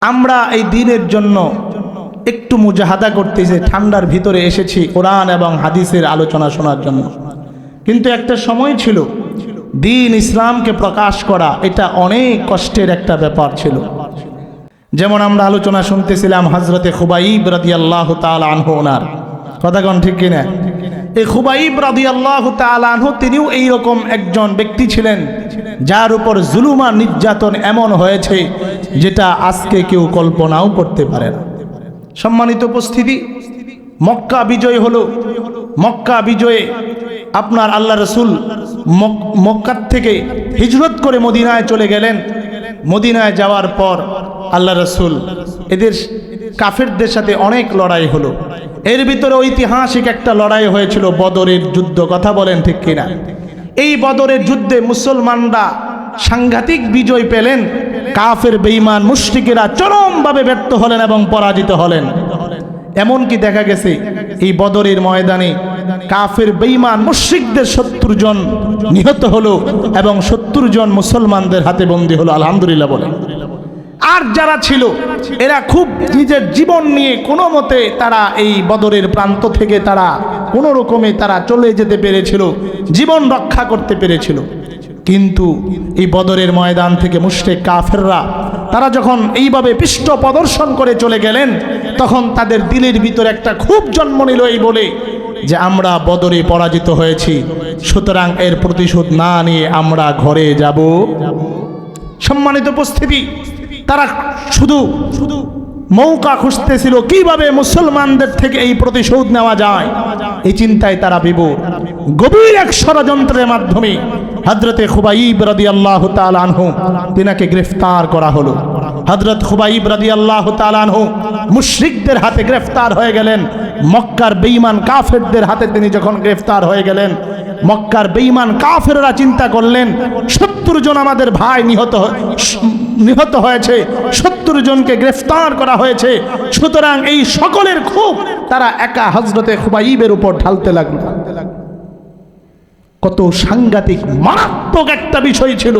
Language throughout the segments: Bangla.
আমরা এই দিনের জন্য একটু মুজাহাদা করতেছি, ঠান্ডার ভিতরে এসেছি কোরআন এবং হাদিসের আলোচনা শোনার জন্য। কিন্তু একটা সময় ছিল দ্বীন ইসলামকে প্রকাশ করা এটা অনেক কষ্টের একটা ব্যাপার ছিল। যেমন আমরা আলোচনা শুনতেছিলাম হযরতে খুবাইব রাদিয়াল্লাহু তাআলা আনহু, ওনার কথা কোন ঠিক কিনা? এই খুবাইব রাদিয়াল্লাহু তাআলা আনহু তিনিও এইরকম একজন ব্যক্তি ছিলেন যার উপর জুলুম আর নির্যাতন এমন হয়েছে যেটা আজকে কেউ কল্পনাও করতে পারে না। সম্মানিত উপস্থিতি, মক্কা বিজয় হলো। মক্কা বিজয়ে আপনার আল্লাহ রসুল মক্কার থেকে হিজরত করে মদিনায় চলে গেলেন। মদিনায় যাওয়ার পর আল্লাহ রসুল এদের কাফেরদের সাথে অনেক লড়াই হলো। এর ভিতরে ঐতিহাসিক একটা লড়াই হয়েছিল বদরের যুদ্ধ, কথা বলেন ঠিক কিনা? এই বদরের যুদ্ধে মুসলমানরা সাংঘাতিক বিজয় পেলেন। কাফের বেঈমান মুশরিকেরা চরমভাবে ব্যর্থ হলেন এবং পরাজিত হলেন। এমনকি দেখা গেছে এই বদরের ময়দানে কাফের বেঈমান মুশরিকদের 70 জন নিহত হলো এবং 70 জন মুসলমানদের হাতে বন্দী হলো। আলহামদুলিল্লাহ বলেন। আর যারা ছিল এরা খুব নিজের জীবন নিয়ে কোনো মতে তারা এই বদরের প্রান্ত থেকে তারা কোনো রকমে তারা চলে যেতে পেরেছিল, জীবন রক্ষা করতে পেরেছিল। কিন্তু এই বদরের ময়দান থেকে মুশরিক কাফেররা তারা যখন এইভাবে পৃষ্ঠ প্রদর্শন করে চলে গেলেন, তখন তাদের দিলের ভিতরে একটা খুব জন্ম নিল এই বলে যে আমরা বদরে পরাজিত হয়েছি, সুতরাং এর প্রতিশোধ না নিয়ে আমরা ঘরে যাব। সম্মানিত উপস্থিতি, তারা শুধু মৌকা খুঁজতেছিল কিভাবে মুসলমানদের থেকে এই প্রতিশোধ নেওয়া যায়। এই চিন্তায় তারা বিভোর। গভীর এক ষড়যন্ত্রের মাধ্যমে হযরতে খুবাইব রাদিয়াল্লাহু তাআলা আনহু তিনাকে গ্রেফতার করা হলো। হযরত খুবাইব রাদিয়াল্লাহু তাআলা আনহু মুশরিকদের হাতে গ্রেফতার হয়ে গেলেন। মক্কার বেঈমান কাফেরদের হাতে তিনি যখন গ্রেফতার হয়ে গেলেন, মক্কার বেঈমান কাফেররা চিন্তা করলেন 70 জন আমাদের ভাই নিহত হয়েছে, 70 জনকে গ্রেফতার করা হয়েছে, সুতরাং এই সকলের ক্ষোভ তারা একা হযরতে খুবাইবের উপর ঢালতে লাগলো। কত সাংঘাতিক মারাত্মক একটা বিষয় ছিল।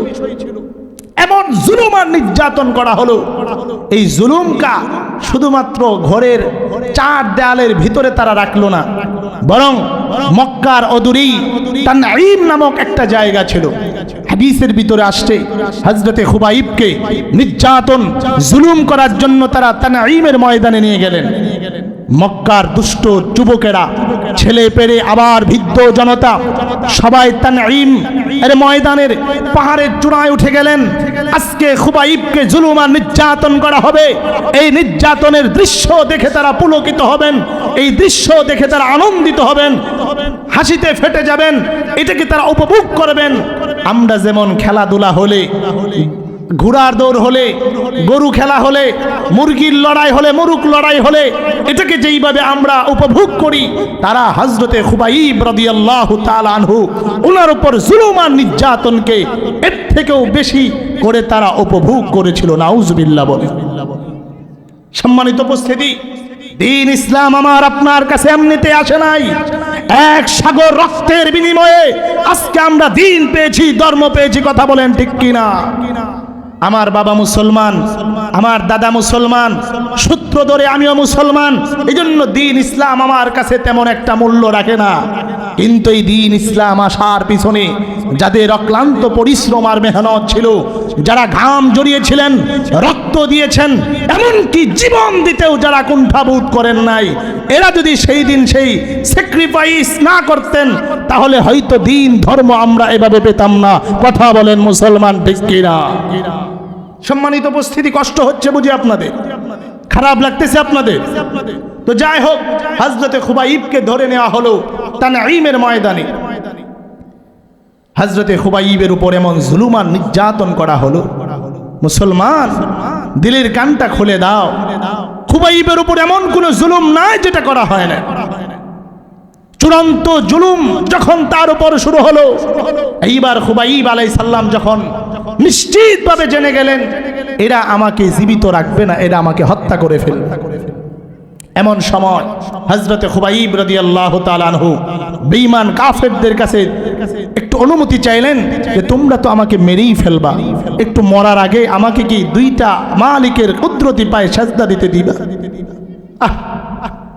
এমন জুলুম আর নির্যাতন করা হলো। এই জুলুমকা শুধুমাত্র ঘরের 4 দেয়ালের ভিতরে তারা রাখলো না, বরং মক্কার অদূরেই তানঈম নামক একটা জায়গা ছিল। হাদিসের ভিতরে আসছে হযরতে খুবাইবকে নির্যাতন জুলুম করার জন্য তারা তানঈমের ময়দানে নিয়ে গেলেন। মক্কার দুষ্ট যুবকেরা, ছেলে পেরে আবার বৃদ্ধ জনতা সবাই তানঈম এর ময়দানের পাহাড়ের চূড়ায় উঠে গেলেন। আজকে খুবাইবকে জুলুম আর নির্যাতন করা হবে। এই নির্যাতনের দৃশ্য দেখে তারা পুলকিত হবেন, এই দৃশ্য দেখে তারা আনন্দিত হবেন, হাসিতে ফেটে যাবেন, এটাকে তারা উপভোগ করবেন। আমরা যেমন খেলাধুলা হলে, ঘোড়ার দৌড় হলে, গরু খেলা হলে, মুরগির লড়াই হলে, মুরুক লড়াই হলে এটাকে যেইভাবে আমরা উপভোগ করি, তারা হযরতে খুবাইব রাদিয়াল্লাহু তাআলা আনহু ওনার উপর জুলুম আর নির্যাতনকে এর থেকেও বেশি করে তারা উপভোগ করেছিল। নাউজুবিল্লাহ বলে। সম্মানিত উপস্থিতি, দ্বীন ইসলাম আমার আপনার কাছে এমনিতে আসে নাই। এক সাগর রক্তের বিনিময়ে আজকে আমরা দ্বীন পেয়েছি, ধর্ম পেয়েছি, কথা বলেন ঠিক কিনা? আমার বাবা মুসলমান, আমার দাদা মুসলমান, সূত্র ধরে আমিও মুসলমান, এই জন্য দ্বীন ইসলাম আমার কাছে তেমন একটা মূল্য রাখে না। কিন্তু এই দ্বীন ইসলাম আসার পিছনে যাদের অক্লান্ত পরিশ্রম আর মেহনত ছিল, যারা ঘাম জড়িয়েছিলেন, রক্ত দিয়েছেন, এমনকি জীবন দিতেও যারা কুণ্ঠাবোধ করেন নাই, এরা যদি সেই দিন সেই স্যাক্রিফাইস না করতেন, তাহলে হয়তো দ্বীন ধর্ম আমরা এভাবে পেতাম না। কথা বলেন মুসলমান ঠিক কিনা? সম্মানিত উপস্থিতি, কষ্ট হচ্ছে বুঝি আপনাদের? খারাপ লাগতেছে আপনাদের? তো যাই হোক, হযরতে খুবাইবকে ধরে নেওয়া হলো তানঈমের ময়দানে। হযরতে খুবাইবের উপর এমন জুলুম আর নির্যাতন করা হলো। মুসলমান, দিলের কানটা খুলে দাও। খুবাইবের উপর এমন কোন জুলুম নাই যেটা করা হয় না। চূড়ান্ত জুলুম যখন তার উপর শুরু হলো, এইবার খুবাইব আলাইহিস সালাম যখন নিশ্চিতভাবে জেনে গেলেন এরা আমাকে জীবিত রাখবে না, এরা আমাকে হত্যা করে ফেলবে, এমন সময় হযরতে খুবাইব রাদিয়াল্লাহু তাআলা আনহু বেঈমান কাফেরদের কাছে একটু অনুমতি চাইলেন যে তোমরা তো আমাকে মেরেই ফেলবা, একটু মরার আগে আমাকে কি 2টা মালিকের কুদরতি পায়ে সাজদা দিতে দিবা।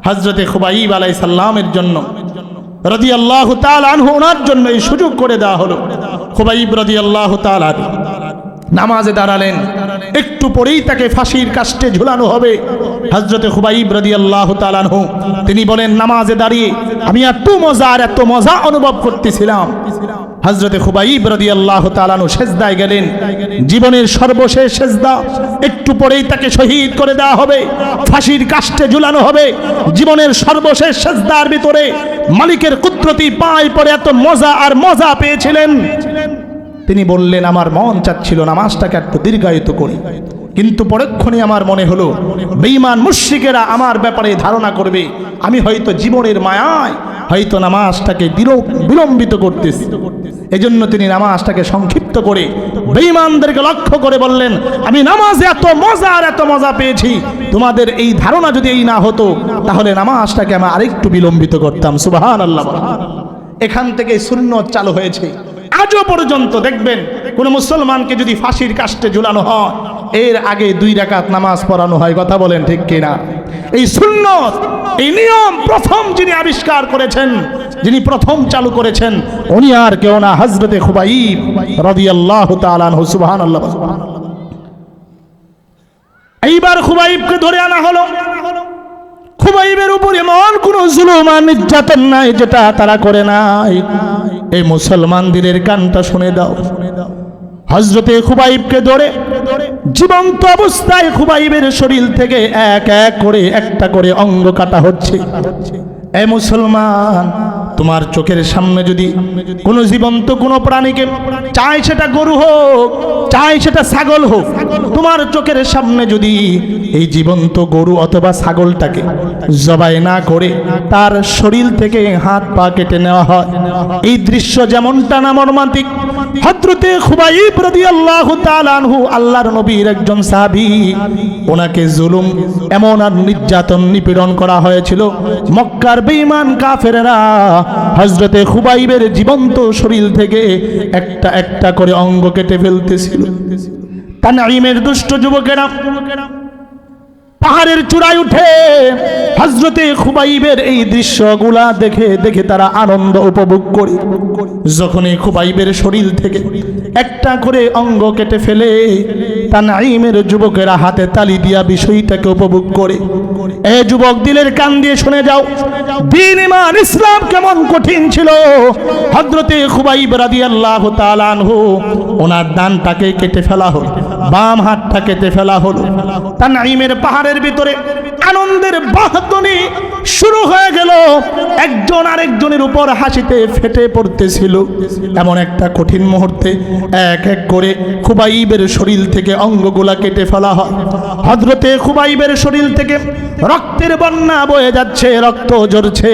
হযরতে খুবাইব আলাইহিস সালামের জন্য রাদিয়াল্লাহু তাআলা আনহু, ওনার জন্য এই সুযোগ করে দেওয়া হলো। খুবাইব রাদিয়াল্লাহু তাআলা নামাজে দাঁড়ালেন, একটু পরেই তাকে ফাঁসির কাস্টে ঝুলানো হবে। হযরতে খুবাইব রাদিয়াল্লাহু তাআলা আনহু তিনি বলেন, নামাজে দাঁড়িয়ে আমি এত মজা অনুভব করতেছিলাম। হযরতে খুবাইব রাদিয়াল্লাহু তাআলা আনহু সেজদায় গেলেন, জীবনের সর্বশেষ সেজদা। একটু পরেই তাকে শহীদ করে দেওয়া হবে, ফাঁসির কাস্টে ঝুলানো হবে। জীবনের সর্বশেষ সেজদার ভিতরে মালিকের কুদরতি পায় পড়ে এত মজা পেয়েছিলেন। তিনি বললেন, আমার মন চাচ্ছিল নামাজটাকে একটু দীর্ঘায়িত করি, কিন্তু পরক্ষণে আমার মনে হলো বেঈমান মুশরিকেরা আমার ব্যাপারে ধারণা করবে আমি হয়তো জীবনের মায়ায় হয়তো নামাজটাকে বিলম্বিত করতেছি। এজন্য তিনি নামাজটাকে সংক্ষিপ্ত করে বেঈমানদেরকে লক্ষ্য করে বললেন, আমি নামাজে এত মজা পেয়েছি, তোমাদের এই ধারণা যদি এই না হতো তাহলে নামাজটাকে আমি আরেকটু বিলম্বিত করতাম। সুবহানাল্লাহ। এখান থেকে সুন্নত চালু হয়েছে। আজও পর্যন্ত দেখবেন কোন মুসলমানকে যদি ফাঁসির কাস্টে ঝুলানো হয়, এর আগে 2 রাকাত নামাজ পড়ানো হয়। কথা বলেন ঠিক কিনা? এই সুন্নত, এই নিয়ম প্রথম যিনি আবিষ্কার করেছেন, যিনি প্রথম চালু করেছেন, উনি আর কেউ না, হযরতে খুবাইব রাদিয়াল্লাহু তাআলা আনহু। সুবহানাল্লাহ। এইবার খুবাইবকে ধরে আনা হলো। খুবাইবের উপরে এমন কোন জুলুম আর নির্যাতন নাই যেটা তারা করে নাই। এই মুসলমান দিলের গানটা শুনে দাও। হযরতে খুবাইবকে ধরে জীবন্ত অবস্থায় খুবাইবের শরীর থেকে এক এক করে একটা করে অঙ্গ কাটা হচ্ছে। এই মুসলমান, তোমার চোখের সামনে যদি কোনো জীবন্ত কোনো প্রাণীকে, চাই সেটা গরু হোক, চাই সেটা ছাগল হোক, তোমার চোখের সামনে যদি এই জীবন্ত গরু অথবা ছাগলটাকে জবাই না করে তার শরীর থেকে হাত পা কেটে নেওয়া হয়, এই দৃশ্য যেমনটা না মর্মান্তিক। হযরতে খুবাইব রাদিয়াল্লাহু তাআলা আনহু আল্লাহর নবীর একজন সাহাবী, ওনাকে জুলুম এমন আর নির্যাতন নিপীড়ন করা হয়েছিল, মক্কার বেঈমান কাফেররা হযরতে খুবাইবের জীবন্ত শরীর থেকে একটা একটা করে অঙ্গ কেটে ফেলতেছিল। তানঈমের দুষ্ট যুবকেরা পাহাড়ের চূড়ায় উঠে হযরতে খুবাইবের এই দৃশ্যগুলা দেখে দেখে তারা আনন্দ উপভোগ করে। যখনই খুবাইবের শরীর থেকে একটা করে অঙ্গ কেটে ফেলে, তানঈমের যুবকেরা হাতে তালি দিয়া বিষয়টাকে উপভোগ করে। এ যুবক, দিলের কান দিয়ে শুনে যাও, দ্বীন ঈমান ইসলাম কেমন কঠিন ছিল। হযরতে খুবাইব রাদিয়াল্লাহু তাআলা আনহু ওনার ডানটাকে কেটে ফেলা হলো, বাম হাতটা কেটে ফেলা হলো। তানঈমের পাহাড়ের ভিতরে আনন্দের বাহধ্বনি শুরু হয়ে গেল। একজন আরেকজনের উপর হাসিতে ফেটে পড়তেছিল। এমন একটা কঠিন মুহূর্তে এক এক করে খুবাইবের শরীর থেকে অঙ্গগুলা কেটে ফেলা হয়। হযরতে খুবাইবের শরীর থেকে রক্তের বন্যা বয়ে যাচ্ছে, রক্ত ঝরছে,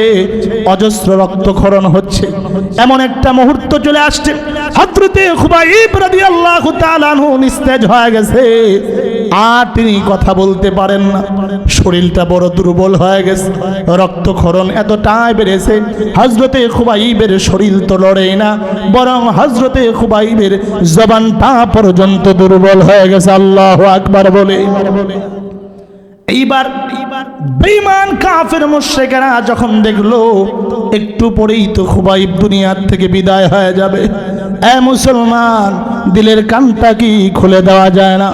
অজস্র রক্তক্ষরণ হচ্ছে। এমন একটা মুহূর্ত চলে আসছে, হযরতে খুবাইব রাদিয়াল্লাহু তাআলা আনহু নিস্তেজ হয়ে গেছে, আর তিনি কথা বলতে পারেন না। শরীরটা বড় দুর্বল হয়ে গেছে, রক্তক্ষরণ এতটাই বেড়েছে, হযরতে খুবাইবের শরীর তো লড়েই না, বরং হযরতে খুবাইবের জবানটা পর্যন্ত দুর্বল হয়ে গেছে। আল্লাহু আকবার বলে এইবার বেঈমান কাফের মুশরিকেরা যখন দেখলো একটু পরেই তো খুবাইব দুনিয়ার থেকে বিদায় হয়ে যাবে, এ মুসলমান, দিলের কানটা কি খুলে দেওয়া যায় না?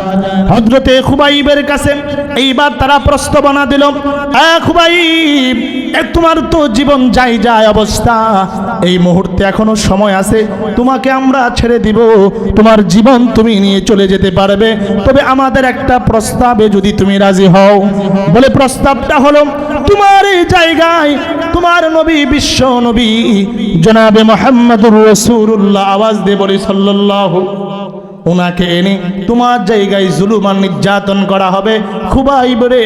হযরতে খুবাইবের কাছে এইবার তারা প্রস্তাবনা দিল, এ খুবাইব, তোমার তো জীবন যায় অবস্থা, এই মুহূর্তে এখনো সময় আছে, তোমাকে আমরা ছেড়ে দিব, তোমার জীবন তুমি নিয়ে চলে যেতে পারবে, তবে আমাদের একটা প্রস্তাবে যদি তুমি রাজি হও। বলে প্রস্তাবটা হলো, তোমার এই জায়গায় তোমার নবী, বিশ্ব নবী জনাবে মুহাম্মদুর রাসূলুল্লাহ, আওয়াজ দিয়ে বলি সাল্লাল্লাহু, ওনাকে এনে তোমার জায়গায় জুলুম আর নির্যাতন করা হবে। খুবাইব রে,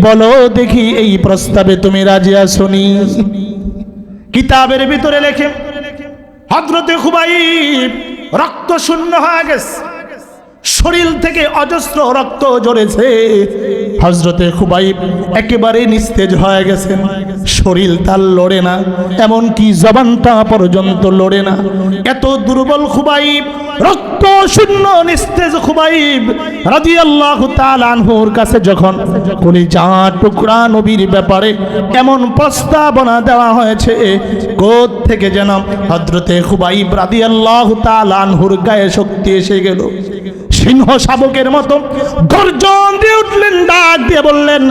বলো দেখি এই প্রস্তাবে তুমি রাজি আছোনি? কিতাবের ভিতরে লেখে হযরতে খুবাইব রক্ত শূন্য হয়ে গেছে, শরীর থেকে অজস্র রক্ত ঝরেছে। হযরতে খুবাইব একেবারে নিস্তেজ হয়ে গেছেন, শরীর তার লড়ে না, এমনকি জবানটা পর্যন্ত লড়ে না। এত দুর্বল খুবাইব রক্ত শূন্য নিস্তেজ খুবাইব রাদিয়াল্লাহু তাআলা আনহুর কাছে যখন কলিজার টুকরা নবীর ব্যাপারে এমন প্রস্তাবনা দেওয়া হয়েছে, কোথ থেকে যেন হযরতে খুবাইব রাদিয়াল্লাহু তাআলা আনহুর গায়ে শক্তি এসে গেল। সিংহ শাবকের মতো গর্জন দিয়ে উঠলেন, ডাক দিয়ে বললেন,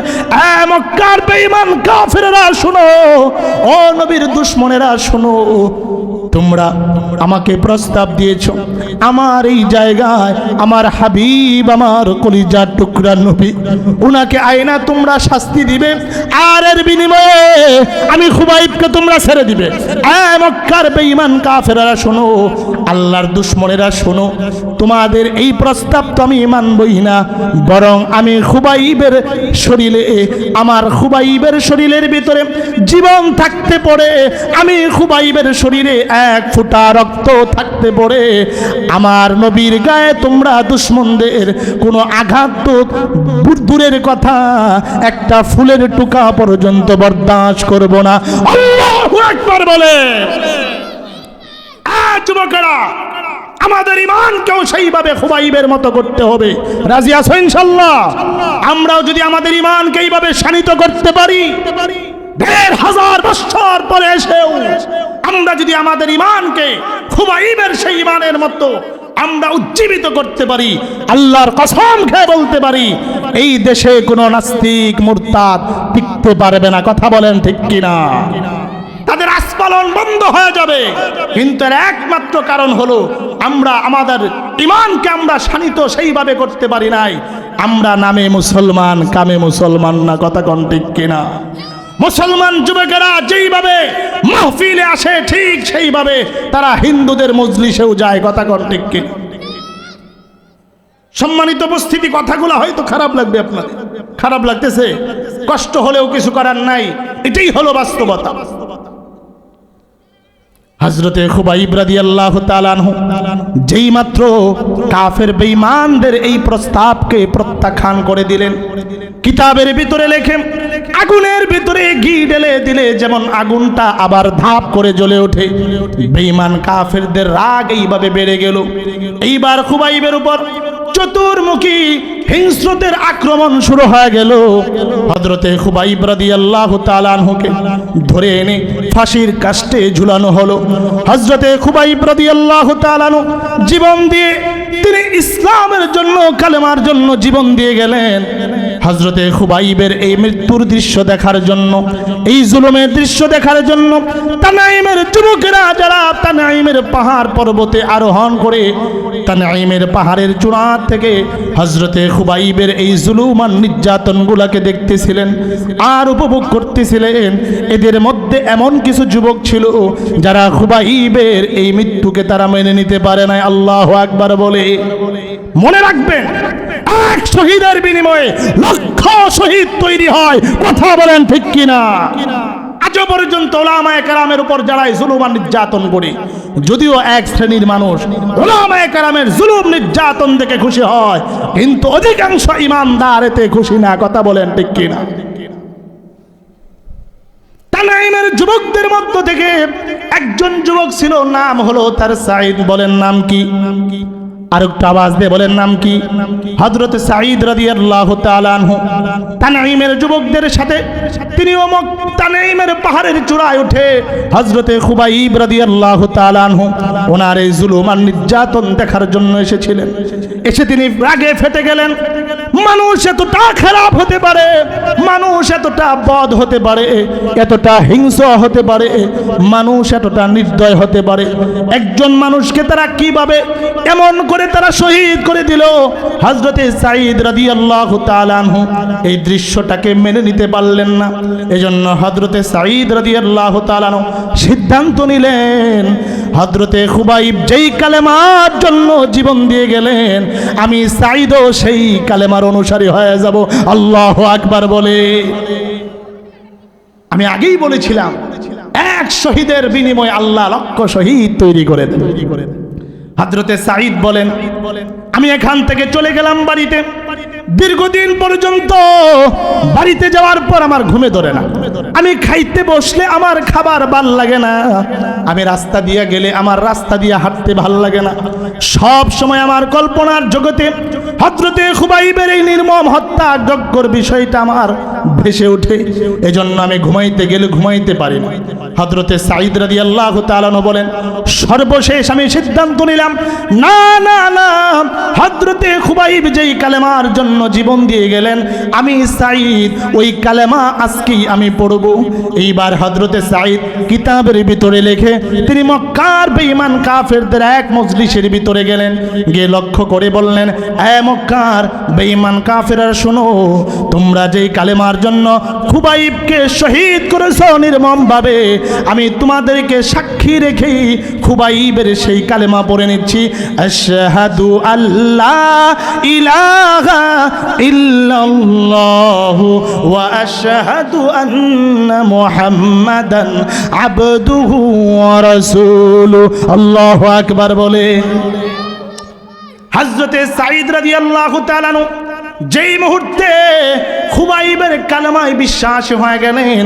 এ মক্কার বেঈমান কাফেররা শোনো, ও নবীর দুশমনেরা শোনো, তোমরা আমাকে প্রস্তাব দিয়েছ আমার এই জায়গায় আমার হাবিব, আমার কলিজার টুকরা নবী, উনাকে আয়না তোমরা শাস্তি দিবে, আর এর বিনিময়ে আমি খুবাইবকে তোমরা ছেড়ে দিবে। মক্কার বেঈমান কাফেররা শোনো, আল্লাহর দুশমনেরা শোনো, তোমাদের এই প্রস্তাব তো আমি মানবই না, বরং আমি খুবাইবের শরীরে, আমার খুবাইবের শরীরের ভিতরে জীবন থাকতে পড়ে, আমি খুবাইবের শরীরে এক ফোঁটা রক্ত থাকতে পড়ে আমার নবীর গায়ে তোমরা দুশমনদের কোনো আঘাত তো দূরের কথা, একটা ফুলের টুকা পর্যন্ত বরদাস্ত করব না। আল্লাহু আকবার বলে। যুবকেরা, আমাদের ঈমানকেও সেইভাবে খুবাইবের মতো করতে হবে। রাজি আছো ইনশাআল্লাহ? আমরাও যদি আমাদের ঈমানকে এইভাবে শানিত করতে পারি, ১,৫০০ বছর পরে এসেও আমরা যদি আমাদের ঈমানকে খুবাইবের সেই ঈমানের মতো আমরা উজ্জীবিত করতে পারি, আল্লাহর কসম খেয়ে বলতে পারি, এই দেশে কোনো নাস্তিক মুরতাদ টিকতে পারবে না। কথা বলেন ঠিক কিনা? তাদের আস্ফালন বন্ধ হয়ে যাবে। কিন্তু এর একমাত্র কারণ হলো আমরা আমাদের ঈমানকে আমরা শানিত সেইভাবে করতে পারি নাই। আমরা নামে মুসলমান, কামে মুসলমান না। কথা কোন ঠিক কিনা? মুসলমান যুবকেরা যেইভাবে মাহফিলে আসে ঠিক সেইভাবে তারা হিন্দুদের মজলিসেও যায়। কথা কোন ঠিক কিনা? সম্মানিত উপস্থিতি, কথাগুলো হয়তো খারাপ লাগবে আপনাদের, খারাপ লাগতেছে, কষ্ট হলেও কিছু করার নাই, এটাই হলো বাস্তবতা। হযরতে খুবাইব রাদিয়াল্লাহু তাআলা আনহু যেই মাত্র কাফের বেঈমানদের এই প্রস্তাবকে প্রত্যাখ্যান করে দিলেন, কিতাবের ভিতরে লেখেন, আগুনের ভিতরে ঘি ঢেলে দিলে যেমন আগুনটা আবার ধাপ করে জ্বলে ওঠে, বেঈমান কাফেরদের রাগ এইভাবে বেড়ে গেল। এইবার খুবাইবের উপর চতুর্মুখী হিংস্রতের আক্রমণ শুরু হয়ে গেল। হযরতে খুবাইব রাদিয়াল্লাহু তাআলা আনহুকে ধরে এনে ফাঁসির কাস্টে ঝুলানো হলো। হযরতে খুবাইব রাদিয়াল্লাহু তাআলা আনহু জীবন দিয়ে তিনি ইসলামের জন্য, কালেমার জন্য জীবন দিয়ে গেলেন। হযরতে খুবাইবের এই মৃত্যুর দৃশ্য দেখার জন্য, এই জুলুমের দৃশ্য দেখার জন্য তানাইমের যুবকেরা যারা তানাইমের পাহাড় পর্বতে আরোহণ করে তানাইমের পাহাড়ের চূড়া থেকে হযরতে খুবাইবের এই জুলুম আর নির্যাতনগুলোকে দেখতেছিলেন আর উপভোগ করতেছিলেন। এদের মধ্যে এমন কিছু যুবক ছিল যারা খুবাইবের এই মৃত্যুকে তারা মেনে নিতে পারে না। আল্লাহু আকবার বলে। মনে রাখবেন, এক শহীদের বিনিময়ে লক্ষ শহীদ তৈরি হয়। কথা বলেন ঠিক কিনা? আজও পর্যন্ত উলামায়ে কেরামের উপর যারা জুলুম আর নির্যাতন করে, যদিও এক শ্রেণীর মানুষ উলামায়ে কেরামের জুলুম নির্যাতন দেখে খুশি হয়, কিন্তু অধিকাংশ ইমানদার এতে খুশি না। কথা বলেন ঠিক কিনা? তানাইমের যুবকদের মধ্য থেকে একজন যুবক ছিল, নাম হলো তার সাঈদ। বলেন নাম কি? আরেকটা আওয়াজ দিয়ে বলেন নাম কি? হযরত সাঈদ রাদিয়াল্লাহু তাআলা আনহু তানাইমের যুবকদের সাথে তিনিও তানাইমের পাহাড়ের চূড়ায় উঠে হযরতে খুবাইব রাদিয়াল্লাহু তাআলা আনহু ওনার এই জুলুম আর নির্যাতন দেখার জন্য এসেছিলেন। এসে তিনি রাগে ফেটে গেলেন। মানুষ এতটা খারাপ হতে পারে, মানুষ এতটা বদ হতে পারে, এতটা হিংস্র হতে পারে, মানুষ এতটা নির্দয় হতে পারে। একজন মানুষকে তারা কিভাবে এমন করে তারা শহীদ করে দিল। হযরতে সাঈদ রাদিয়াল্লাহু তাআলা আনহু এই দৃশ্যটাকে মেনে নিতে পারলেন না। এজন্য হযরতে সাঈদ রাদিয়াল্লাহু তাআলা আনহু সিদ্ধান্ত নিলেন, হযরতে খুবাইব যেই কালেমার জন্য জীবন দিয়ে গেলেন, আমি সাঈদও সেই কালেমার অনুসারী হয়ে যাব। আল্লাহু আকবার বলে। আমি আগেই বলেছিলাম, এক শহীদের বিনিময়ে আল্লাহ লক্ষ শহীদ তৈরি করে দেন। হযরতে সাঈদ বলেন, আমি এখান থেকে চলে গেলাম বাড়িতে। দীর্ঘদিন পর্যন্ত বাড়িতে যাওয়ার পর আমার ঘুমে ধরে না, আমি খাইতে বসলে আমার খাবার ভাল লাগে না, আমি রাস্তা দিয়ে গেলে আমার রাস্তা দিয়ে হাঁটতে ভাল লাগে না, সব সময় আমার কল্পনার জগতে হযরতে খুবাইবের এই নির্মম হত্যা যজ্ঞর বিষয়টা আমার ভেসে ওঠে, এজন্য আমি ঘুমাইতে গেলে ঘুমাইতে পারি না। হযরতে সাঈদ রাদিয়াল্লাহু তাআলা বলেন, সর্বশেষ আমি সিদ্ধান্ত নিলাম, না না না, হযরতে খুবাইব যেই কালেমার জন্য জীবন দিয়ে গেলেন, আমি সাঈদ ওই কালেমা আজকেই আমি পড়ব। এইবার হযরতে সাঈদ কিতাবের ভিতরে লেখে তিনি মক্কার বেঈমান কাফেরদের এক মজলিসের ভিতরে গেলেন, গিয়ে লক্ষ্য করে বললেন, এ মক্কার বেঈমান কাফেররা শোনো, তোমরা যেই কালেমার জন্য খুবাইবকে শহীদ করেছো নির্মমভাবে, আমি তোমাদেরকে সাক্ষী রেখেই খুবাইবের সেই কালেমা পড়ে নিচ্ছি, আশহাদু আল্লা ইলাহা ইল্লাল্লাহু ওয়া আশহাদু আন্না মুহাম্মাদান আবদুহু ওয়া রাসূলুহু। আল্লাহু আকবার বলে হযরতে সাঈদ রাদিয়াল্লাহু তাআলা যেই মুহূর্তে খুবাইবের কালেমায় বিশ্বাস হয়ে গেলেন,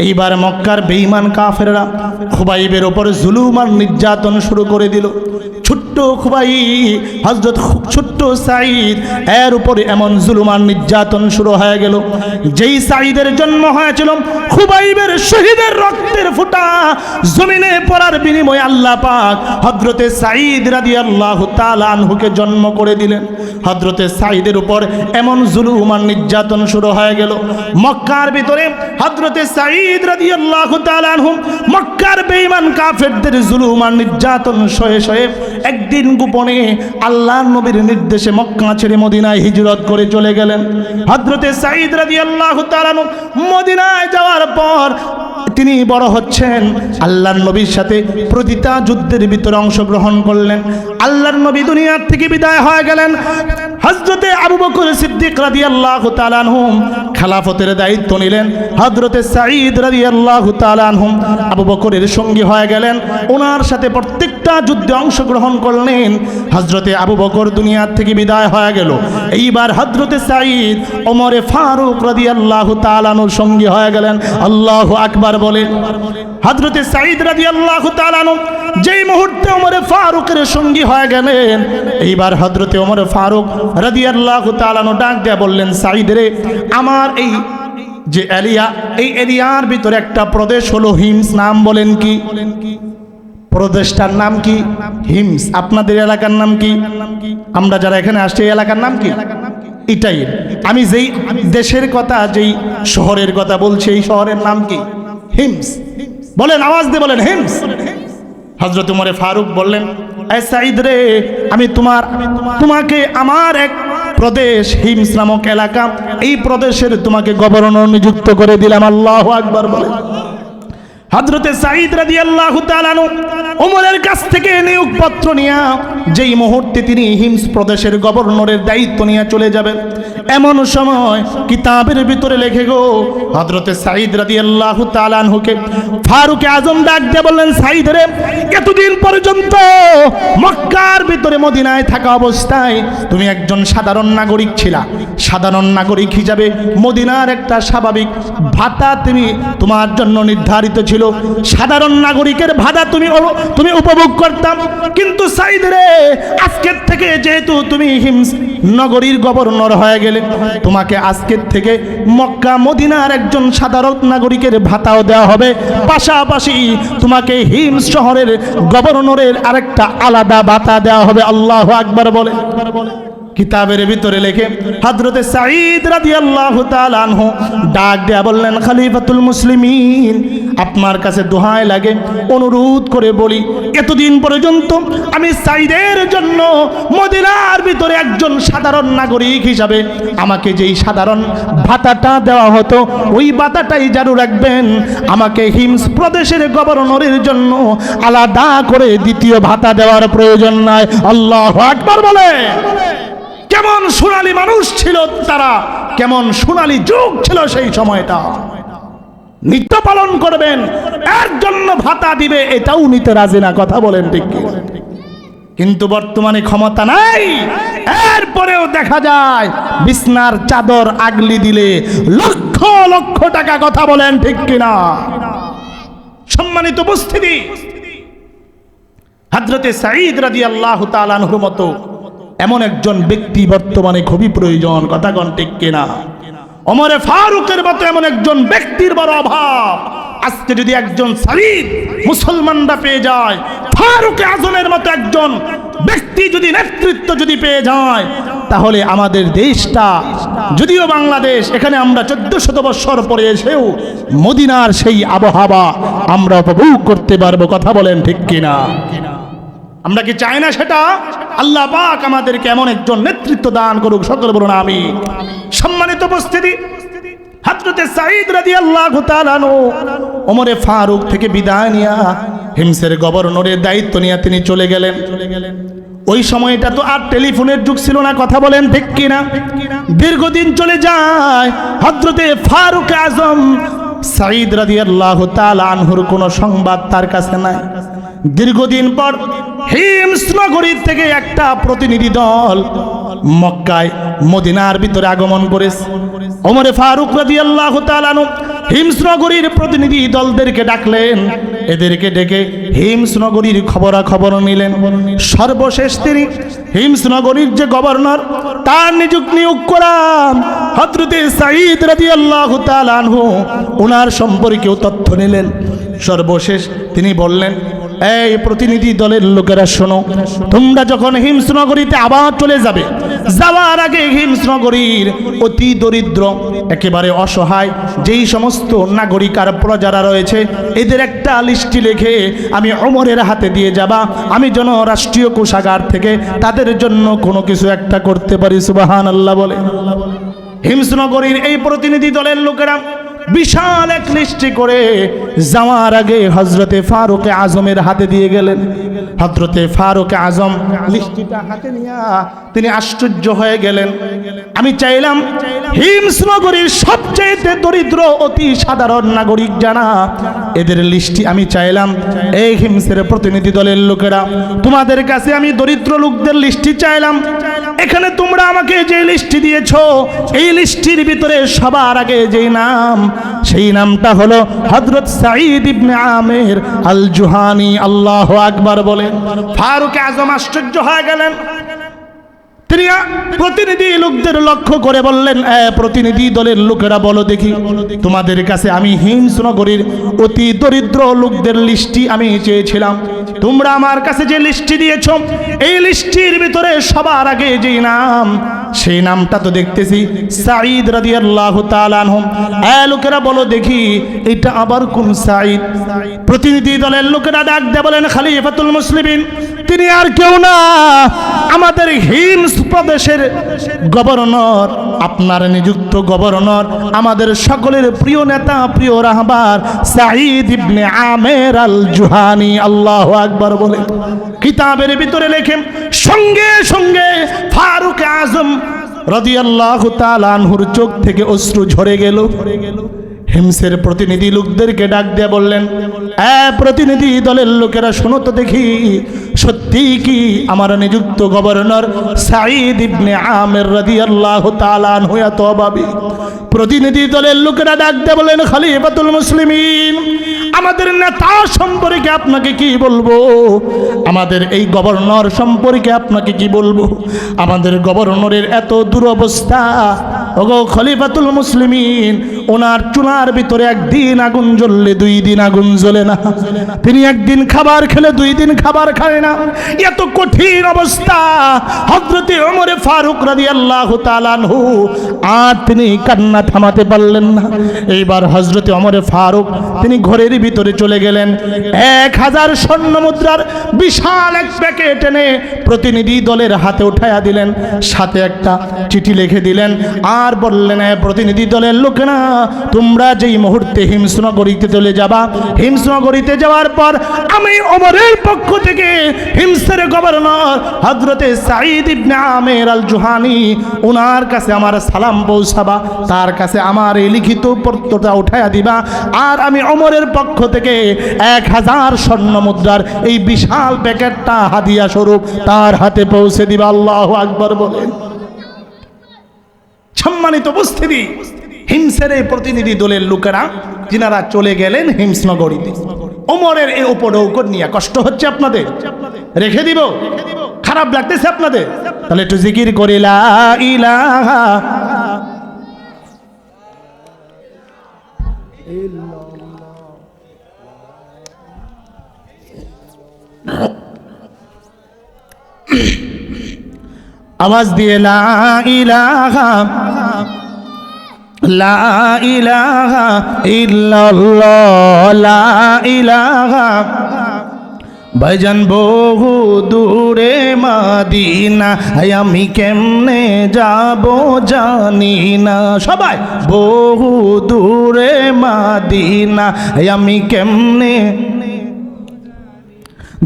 এইবার মক্কার বেঈমান কাফেররা খুবাইবের উপর জুলুম আর নির্যাতন শুরু করে দিল। ছোট্ট খুবাইব, হযরত ছোট্ট সাঈদ, এর উপরে এমন জুলুম আর নির্যাতন শুরু হয়ে গেল। যেই সাঈদের জন্ম হয়েছিল খুবাইবের শহীদের রক্তের ফোঁটা জমিনে পড়ার বিনিময়ে আল্লাহ পাক হযরতে সাঈদ রাদিয়াল্লাহু তাআলা আনহুকে জন্ম করে দিলেন। হযরতে সাঈদের উপর এমন জুলুম আর নির্যাতন শুরু হয়ে গেল। মক্কার ভিতরে হযরতে সাঈদ রাদিয়াল্লাহু তাআলা আনহু মক্কার বেঈমান কাফেরদের জুলুম আর নির্যাতন সয়ে সয়ে একদিন গোপনে আল্লাহর নবীর নির্দেশে মক্কা ছেড়ে মদিনায় হিজরত করে চলে গেলেন। হযরতে সাঈদ রাদিয়াল্লাহু তাআলা মদিনায় যাওয়ার পর তিনি বড় হচ্ছেন, আল্লাহর নবীর সাথে প্রতিটা যুদ্ধের ভিতরে অংশগ্রহণ করলেন। আল্লাহর নবী দুনিয়ার থেকে বিদায় হয়ে গেলেন। হযরতে আবু বকর সিদ্দিক রাদিয়াল্লাহু তাআলা আনহু খেলাফতের দায়িত্ব নিলেন। হযরতে সাঈদ রাদিয়াল্লাহু তাআলা আনহু আবু বকরের সঙ্গী হয়ে গেলেন, ওনার সাথে প্রত্যেকটা যুদ্ধে অংশগ্রহণ করলেন। হযরতে আবু বকর দুনিয়ার থেকে বিদায় হয়ে গেল। এইবার হযরতে সাঈদ ওমরে ফারুক রাদিয়াল্লাহু তাআলা আনহুর সঙ্গী হয়ে গেলেন। আল্লাহু আকবার বলেন। হযরতে সাঈদ রাদিয়াল্লাহু তাআলা আনহু যেই মুহূর্তে ওমরে ফারুকের সঙ্গী হয়ে গেলেন, এইবার হযরতে ওমরে ফারুক রাদিয়াল্লাহু তাআলা আনহু ডাক দিয়ে বললেন, সাঈদ রে, আমার এই যে এরিয়া, এই এরিয়ার ভিতরে একটা প্রদেশ হলো হিমস, নাম বলেন কি? প্রদেশটার নাম কি? হিমস। আপনাদের এলাকার নাম কি? আমরা যারা এখানে আসছি এই এলাকার নাম কি? এটাই। আমি যেই দেশের কথা, যেই শহরের কথা বলছি, এই শহরের নাম কি? হিমস। বলেন, আওয়াজ দিয়ে বলেন, হিমস। হযরত ওমরে ফারুক বললেন, এ সাঈদ রে, আমি তোমাকে আমার এক প্রদেশ হিমস নামক এলাকা, এই প্রদেশের তোমাকে গভর্নর নিযুক্ত করে দিলাম। আল্লাহু আকবার বলেন। হযরতে সাঈদ রাদিয়াল্লাহু তাআলা ওমরের কাছ থেকে নিয়োগপত্র নিয়ে যেই মুহূর্তে তিনি হিমস প্রদেশের গভর্নরের দায়িত্ব নিয়ে চলে যাবেন, এমন সময় কিতাবের ভিতরে লেখে গো, হযরতে সাঈদ রাদিয়াল্লাহু তাআলা আনহুকে ফারুক আজম ডাক দিয়ে বললেন, সাঈদ রে, এতদিন পর্যন্ত মক্কার ভিতরে মদিনায় থাকা অবস্থায় তুমি একজন সাধারণ নাগরিক ছিলা। সাধারণ নাগরিক হিসাবে মদিনার একটা স্বাভাবিক ভাতা তোমার জন্য নির্ধারিত ছিল। সাধারণ নাগরিকের ভাতা তুমি উপভোগ করতাম। কিন্তু সাঈদ রে, আজকের থেকে যেহেতু তুমি হিমস নগরীর গভর্নর হয়ে গেলে, তোমাকে আজকের থেকে মক্কা মদিনার একজন সাধারণ নাগরিকের ভাতাও দেওয়া হবে, পাশাপাশি তোমাকে হিমস শহরের গভর্নরের আরেকটা আলাদা ভাতা দেওয়া হবে। আল্লাহু আকবার বলে। কিতাবের ভিতরে লেখে হযরতে সাঈদ রাদিয়াল্লাহু তাআলা আনহু ডাক দেয়া বললেন, খলিফাতুল মুসলিমিন, আপনার কাছে দোহাই লাগে, অনুরোধ করে বলি, এতদিন পর্যন্ত আমি সাঈদের জন্য মদিনার ভিতরে একজন সাধারণ নাগরিক হিসাবে আমাকে যেই সাধারণ ভাতাটা দেওয়া হতো, ওই ভাতাটাই জারি রাখবেন। আমাকে হিমস প্রদেশের গভর্নরের জন্য আলাদা করে দ্বিতীয় ভাতা দেওয়ার প্রয়োজন নাই। আল্লাহু আকবার বলে। কেমন সোনালী মানুষ ছিল তারা, কেমন সোনালী যুগ ছিল সেই সময়টা। নিত্য পালন করবেন, এর জন্য ভাতা দিবে, এটাও নিতে রাজি না। কথা বলেন ঠিক কি? কিন্তু বর্তমানে ক্ষমতা নাই, এরপরেও দেখা যায় বিছনার চাদর আগলি দিলে লক্ষ লক্ষ টাকা। কথা বলেন ঠিক কিনা? সম্মানিত উপস্থিতি, হযরতে সাঈদ রাদিয়াল্লাহু তাআলা আনহুর মতো এমন একজন ব্যক্তি বর্তমানে খুবই প্রয়োজন। কথা কোন ঠিক কিনা? ওমরে ফারুকের মতো এমন একজন ব্যক্তির বড় অভাব। আজকে যদি একজন সাঈদ মুসলমানরা পেয়ে যায়, ফারুক আজমের মতো একজন ব্যক্তি যদি নেতৃত্ব যদি পেয়ে যায়, তাহলে আমাদের দেশটা, যদিও বাংলাদেশ, এখানে আমরা 1400 বছর পরে এসেও মদিনার সেই আবহাওয়া আমরা উপভোগ করতে পারবো। কথা বলেন ঠিক কিনা? আমরা কি চাই না সেটা? আল্লাহ পাক আমাদেরকে এমন একজন নেতৃত্ব দান করুক, সকলে বলুন আমিন। সম্মানিত উপস্থিতি, হযরতে সাঈদ রাদিয়াল্লাহু তাআলা আনহু ওমরে ফারুক থেকে বিদায় নিয়ে হিমসের গভর্নরের দায়িত্ব নিয়ে তিনি চলে গেলেন। ওই সময়টা তো আর টেলিফোনের যুগ ছিল না। কথা বলেন ঠিক কিনা? দীর্ঘদিন চলে যায়, হযরতে ফারুক আজম সাঈদ রাদিয়াল্লাহু তাআলা আনহুর কোনো সংবাদ তার কাছে নাই। দীর্ঘদিন পর হিমস নগরী থেকে একটা প্রতিনিধি দল মক্কায় মদিনার ভিতরে আগমন করেছে। ওমরে ফারুক রাদিয়াল্লাহু তাআলা আনহু হিমস নগরীর প্রতিনিধি দলদেরকে ডাকলেন। এদেরকে ডেকে হিমস নগরীর খবরাখবর নিলেন। সর্বশেষ তিনি হিমস নগরীর যে গভর্নর, তার নিয়োগ করান হযরতে সাঈদ রাদিয়াল্লাহু তাআলা আনহু, ওনার সম্পর্কেও তথ্য নিলেন। সর্বশেষ তিনি বললেন, এই প্রতিনিধি দলের লোকেরা শোনো, তোমরা যখন হিমস নগরীতে আবার চলে যাবে, যাওয়ার আগে হিমস নগরীর অতি দরিদ্র, একেবারে অসহায় যেই সমস্ত নাগরিক আর প্রজারা রয়েছে, এদের একটা লিস্টি লিখে আমি ওমরের হাতে দিয়ে যাবা, আমি যেন রাষ্ট্রীয় কোষাগার থেকে তাদের জন্য কোনো কিছু একটা করতে পারি। সুবহানাল্লাহ বলে। হিমস নগরীর এই প্রতিনিধি দলের লোকেরা বিশাল এক লিস্টি করে যাওয়ার আগে হযরতে ফারুক আজমের হাতে দিয়ে গেলেন। হযরতে ফারুক আজম লিস্টিটা হাতে নিয়ে তিনি আশ্চর্য হয়ে গেলেন। আমি চাইলাম হিমস নগরীর সবচেয়ে দরিদ্র অতি সাধারণ নাগরিক যারা, এদের লিস্টি আমি চাইলাম। এই হিমসের প্রতিনিধি দলের লোকেরা, তোমাদের কাছে আমি দরিদ্র লোকদের লিস্টি চাইলাম। এখানে তোমরা আমাকে যে লিস্টি দিয়েছো, এই লিস্টির ভিতরে সবার আগে যেই নাম, সেই নামটা হলো হযরত সাঈদ ইবনে আমির আল জুহানি। আল্লাহু আকবার বলে। ফারুক আজম আশ্চর্য হয়ে গেলেন। তিনি প্রতিনিধি লোকদের লক্ষ্য করে বললেন, প্রতিনিধি দলের লোকেরা বলো দেখি, তোমাদের কাছে আমি হিমস নগরীর অতি দরিদ্র লোকদের লিস্টি আমি চেয়েছিলাম। তোমরা আমার কাছে যে লিস্টি দিয়েছো, এই লিস্টির ভিতরে সবার আগে যেই নাম, সেই নামটা তো দেখতেছি সাঈদ রাদিয়াল্লাহু তাআলা আনহু। লোকেরা বলো দেখি, এটা আবার কোন সাঈদ? প্রতিনিধি দলের লোকেরা ডাক দিয়ে বলেন, খলিফাতুল মুসলিমিন, তিনি আর কেউ না, আমাদের হিমস প্রদেশের গভর্নর, আপনার নিযুক্ত গভর্নর, আমাদের সকলের প্রিয় নেতা, প্রিয় রাহবার সাঈদ ইবনে আমির আল জুহানি। আল্লাহু আকবার বলে। কিতাবের ভিতরে লেখেন, সঙ্গে সঙ্গে ফারুক আজম রাদিয়াল্লাহু তাআলা আনহুর চোখ থেকে অশ্রু ঝরে গেল। হিমসের প্রতিনিধি লোকদেরকে ডাক দিয়ে বললেন, প্রতিনিধি দলের লোকেরা শোনো তো দেখি, সত্যি কি আমার নিযুক্ত গভর্নর সাঈদ ইবনে আমির রাদিয়াল্লাহু তাআলা আনহু এত অভাবী? প্রতিনিধি দলের লোকেরা ডাক দিয়ে বলেন, খলিফাতুল মুসলিমিন, আমাদের নেতা সম্পর্কে আপনাকে কি বলবো, আমাদের এই গভর্নর সম্পর্কে আপনাকে কি বলবো? আমাদের গভর্নরের এত দুরবস্থা, ওগো খলিফাতুল মুসলিমিন, ওনার চুলার ভিতরে একদিন আগুন জ্বললে 2 দিন আগুন জ্বলে না। তিনি একদিন খাবার খেলে 2 দিন খাবার খায় না। এত কঠিন অবস্থা। হযরতে ওমর ফারুক রাদিয়াল্লাহু তাআলা আনহু আর তিনি কান্না থামাতে পারলেন না। এইবার হযরতে ওমর ফারুক তিনি ঘরের ভিতরে চলে গেলেন। 1000 স্বর্ণ মুদ্রার বিশাল এক প্যাকেট এনে প্রতিনিধি দলের হাতে উঠায়া দিলেন, সাথে একটা চিঠি লিখে দিলেন, আর বললেন, প্রতিনিধি দলের লোকেরা, তোমরা যেই মুহূর্তে হিমসনগরীতে চলে যাবা, হিমসনগরীতে যাওয়ার পর আমি ওমরের পক্ষ থেকে হিমসের গভর্নর হযরতে সাঈদ ইবনে আমের আল জুহানি, ওনার কাছে আমার সালাম পৌঁছাবা, তার কাছে আমার এই লিখিত পত্রটা উঠাইয়া দিবা, আর আমি ওমরের পক্ষ থেকে 1000 স্বর্ণ মুদ্রার এই বিশাল প্যাকেটটা হাদিয়া স্বরূপ তার হাতে পৌঁছে দিবা। আল্লাহু আকবার বলেন। সম্মানিত উপস্থিতি, হিমসের এই প্রতিনিধি দলের লোকেরা যিনারা চলে গেলেন হিমসনগরীতে, ওমরের এই উপঢৌকন নিয়ে কষ্ট হচ্ছে আপনাদের? রেখে দিব? খারাপ লাগতেছে আপনাদের? তাহলে একটু জিকির করি, লা ইলাহা আওয়াজ দিয়ে লা ইলাহা লা ইলাহা ইল্লাল্লাহ, লা ইলাহা। ভাইজান বহু দূরে মদিনা, আমি কেমনে যাব জানি না। সবাই, বহু দূরে মদিনা, আমি কেমনে।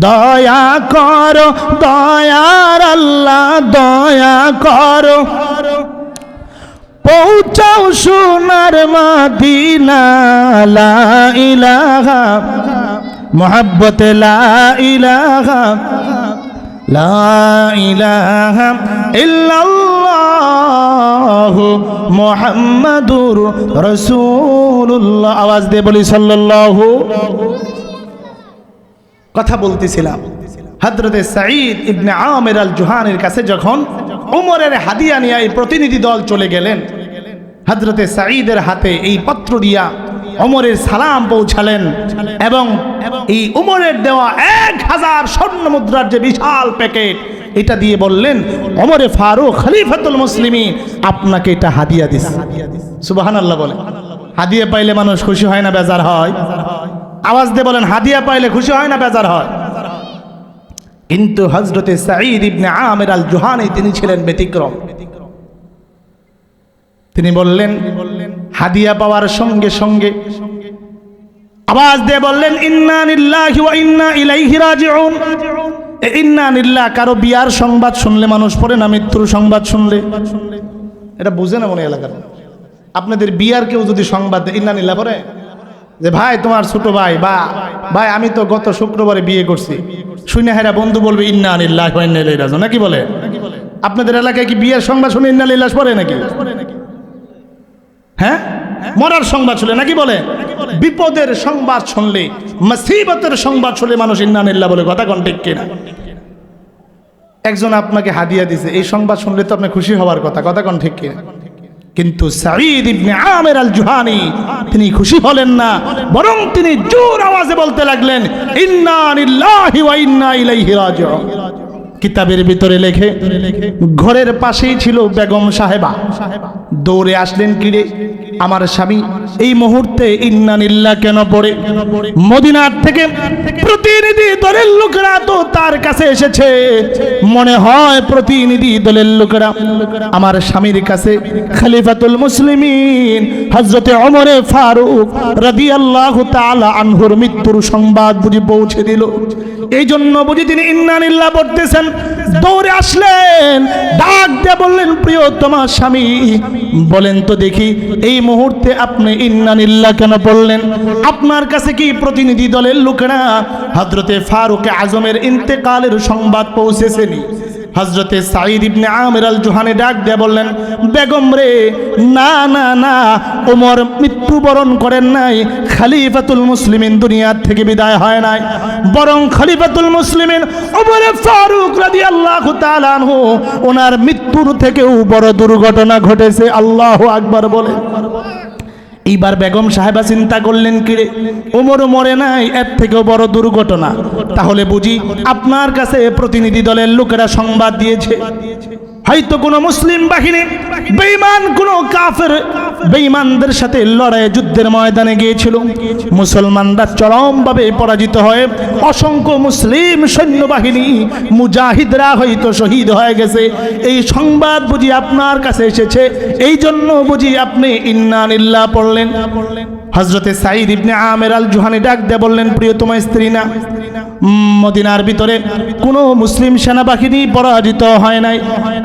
দয়া করো দয়ার আল্লাহ, দয়া করো, পৌঁছাও সোনার মদিনা। লা ইলাহা মুহাব্বতে লা ইলাহা, লা ইলাহা ইল্লাল্লাহ মুহাম্মাদুর রাসূলুল্লাহ। আওয়াজ দিয়ে বলি সাল্লাল্লাহু। কথা বলতেছিলাম, হযরতে সাঈদ ইবনে আমের আল জুহানির কাছে যখন ওমরের হাদিয়া নিয়ে এই প্রতিনিধি দল চলে গেলেন, হযরতে সাঈদের হাতে এই পত্র দিয়া ওমরের সালাম পৌঁছালেন এবং এই ওমরের দেওয়া 1000 স্বর্ণ মুদ্রার যে বিশাল প্যাকেট, এটা দিয়ে বললেন, ওমরে ফারুক খলিফাতুল মুসলিমিন আপনাকে এটা হাদিয়া দিছে। সুবহানাল্লাহ বলে। হাদিয়া পাইলে মানুষ খুশি হয় না বেজার হয়? আওয়াজ দিয়ে বলেন, হাদিয়া পাইলে খুশি হয় না বেজার হয়? কিন্তু হযরতে সাঈদ ইবনে আমের আল জুহানি তিনি ছিলেন ব্যতিক্রম। তিনি বললেন, হাদিয়া পাওয়ার সঙ্গে সঙ্গে আওয়াজ দিয়ে বললেন, ইন্না লিল্লাহি ওয়া ইন্না ইলাইহি রাজিউন। ইন্না লিল্লাহ, কারো বিয়ার সংবাদ শুনলে মানুষ পড়ে না মৃত্যুর সংবাদ শুনলে? এটা বুঝে না মনে এলাকার আপনাদের বিয়ার কেউ যদি সংবাদ দেয়, ইন্না লিল্লাহ পড়ে? যে ভাই তোমার ছোট ভাই, বা ভাই আমি তো গত শুক্রবারে বিয়ে করছি, শুনে হেরা বন্ধু বলবে ইন্না লিল্লাহি ওয়া ইন্না ইলাইহি রাজিউন, নাকি বলে? আপনাদের এলাকায় কি বিয়ের সংবাদ শুনে ইন্না লিল্লাহ পড়ে নাকি? হ্যাঁ, মরার সংবাদ শুনলে নাকি বলে? বিপদের সংবাদ শুনলে, মুসিবতের সংবাদ শুনলে মানুষ ইন্না লিল্লাহ বলে। কথা কোন ঠিক কিনা? একজন আপনাকে হাদিয়া দিছে, এই সংবাদ শুনলে তো আপনি খুশি হওয়ার কথা। কথা কোন ঠিক কিনা? কিন্তু সাঈদ ইবনে আমের আল জুহানি তিনি খুশি হলেন না, বরং তিনি জোর আওয়াজে বলতে লাগলেন, ইন্না লিল্লাহি ওয়া ইন্না ইলাইহি রাজিউন। কিতাবের ভিতরে লেখে, ঘরের পাশেই ছিল বেগম সাহেবা। দৌড়ে আসলেন, কিরে আমার স্বামী এই মুহূর্তে ইন্না লিল্লাহ কেন পড়ে? মদিনার থেকে প্রতিনিধি দলের লোকেরা তো তার কাছে এসেছে, মনে হয় প্রতিনিধি দলের লোকেরা আমার স্বামীর কাছে খলিফাতুল মুসলিমিন হযরতে ওমরে ফারুক রাদিয়াল্লাহু তাআলা আনহুর মৃত্যুর সংবাদ বুঝি পৌঁছে দিল। এই জন্য বুঝি তিনি ইন্না লিল্লাহ পড়তেছেন। দৌড়ে আসলেন, ডাক দিয়ে বললেন, প্রিয়তমা স্বামী বলেন তো দেখি এই মুহূর্তে আপনি ইন্না লিল্লাহ কেন বললেন? আপনার কাছে কি প্রতিনিধি দলের লোকেরা হযরতে ফারুক আজমের ইন্তেকালের সংবাদ পৌঁছেছেনি? হযরতে সাঈদ ইবনে আমের আল জুহানি ডাক দিয়ে বললেন, বেগম রে, না না না, ওমর মৃত্যুবরণ করেন নাই, খলিফাতুল মুসলিমিন দুনিয়ার থেকে বিদায় হয় নাই, বরং খলিফাতুল মুসলিমিন ওমর ফারুক রাদিয়াল্লাহু তাআলা আনহু ওনার মৃত্যুর থেকেও বড় দুর্ঘটনা ঘটেছে। আল্লাহু আকবার বলে। এইবার বেগম সাহেবা চিন্তা করলেন, কিরে ওমর মরে নাই, এর থেকেও বড় দুর্ঘটনা, তাহলে বুঝি আপনার কাছে প্রতিনিধি দলের লোকেরা সংবাদ দিয়েছে। হয়তো কোনো মুসলিম বাহিনী বেঈমান কোনো কাফের বেঈমানদের সাথে লড়াই যুদ্ধের ময়দানে গিয়েছিল, মুসলমানরা চরমভাবে পরাজিত হয়ে অসংখ্য মুসলিম সৈন্যবাহিনী মুজাহিদরা হয়তো শহীদ হয়ে গেছে, এই সংবাদ বুঝি আপনার কাছে এসেছে, এই জন্য বুঝি আপনি ইন্না লিল্লাহ পড়লেন। হযরতে সাঈদ ইবনে আমের আল জুহানি ডাক দিয়ে বললেন, প্রিয়তমা স্ত্রী না, মদিনার ভিতরে কোনো মুসলিম সেনাবাহিনী পরাজিত হয় নাই,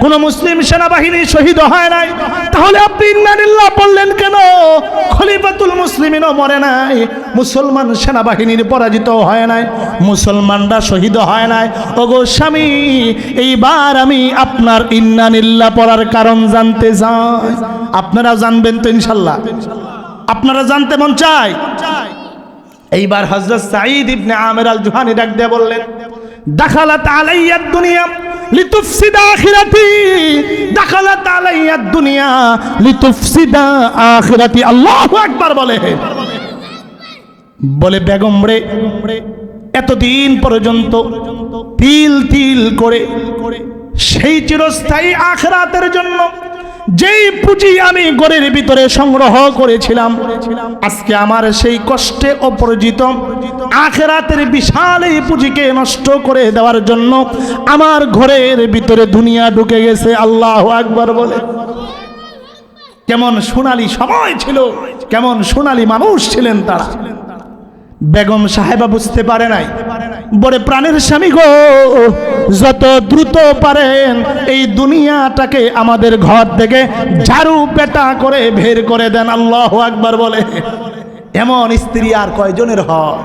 কোনো মুসলিম সেনাবাহিনী শহীদ হয় নাই, তাহলে আপনি ইন্না লিল্লাহ বললেন কেন? খলিফাতুল মুসলিমিনও মরে নাই, মুসলমান সেনাবাহিনীর পরাজিত হয় নাই, মুসলমানরা শহীদ হয় নাই। ওগো স্বামী, এইবার আমি আপনার ইন্না লিল্লাহ পড়ার কারণ জানতে চাই। আপনারা জানবেন তো ইনশাআল্লাহ? আপনারা জানতে মন চায়? এইবার হযরত সাঈদ ইবনে আমের আল জুহানি ডাক দিয়ে বললেন, দাখালাত আলাইয়াদ দুনিয়া লিতুফসিদা আখিরাতি, দাখালাত আলাইয়াদ দুনিয়া লিতুফসিদা আখিরাতি। আল্লাহু আকবার বলে বেগম রে, এতদিন পর্যন্ত তিল তিল করে সেই চিরস্থায়ী আখিরাতের জন্য যেই পুঁজি আমি ঘরের ভিতরে সংগ্রহ করেছিলাম, আজকে আমার সেই কষ্টে অপরাজিত আখিরাতের বিশাল এই পুঁজিকে নষ্ট করে দেওয়ার জন্য আমার ঘরের ভিতরে দুনিয়া ঢুকে গেছে। আল্লাহু আকবার বলে। কেমন সোনালী সময় ছিল, কেমন সোনালী মানুষ ছিলেন তারা। বেগম সাহেবা বুঝতে পারে নাই, বলে প্রাণের স্বামী গো, যত দ্রুত পারেন এই দুনিয়াটাকে আমাদের ঘর থেকে ঝাড়ু পেটা করে বের করে দেন। আল্লাহু আকবার বলে। এমন স্ত্রী আর কয়জনের হয়?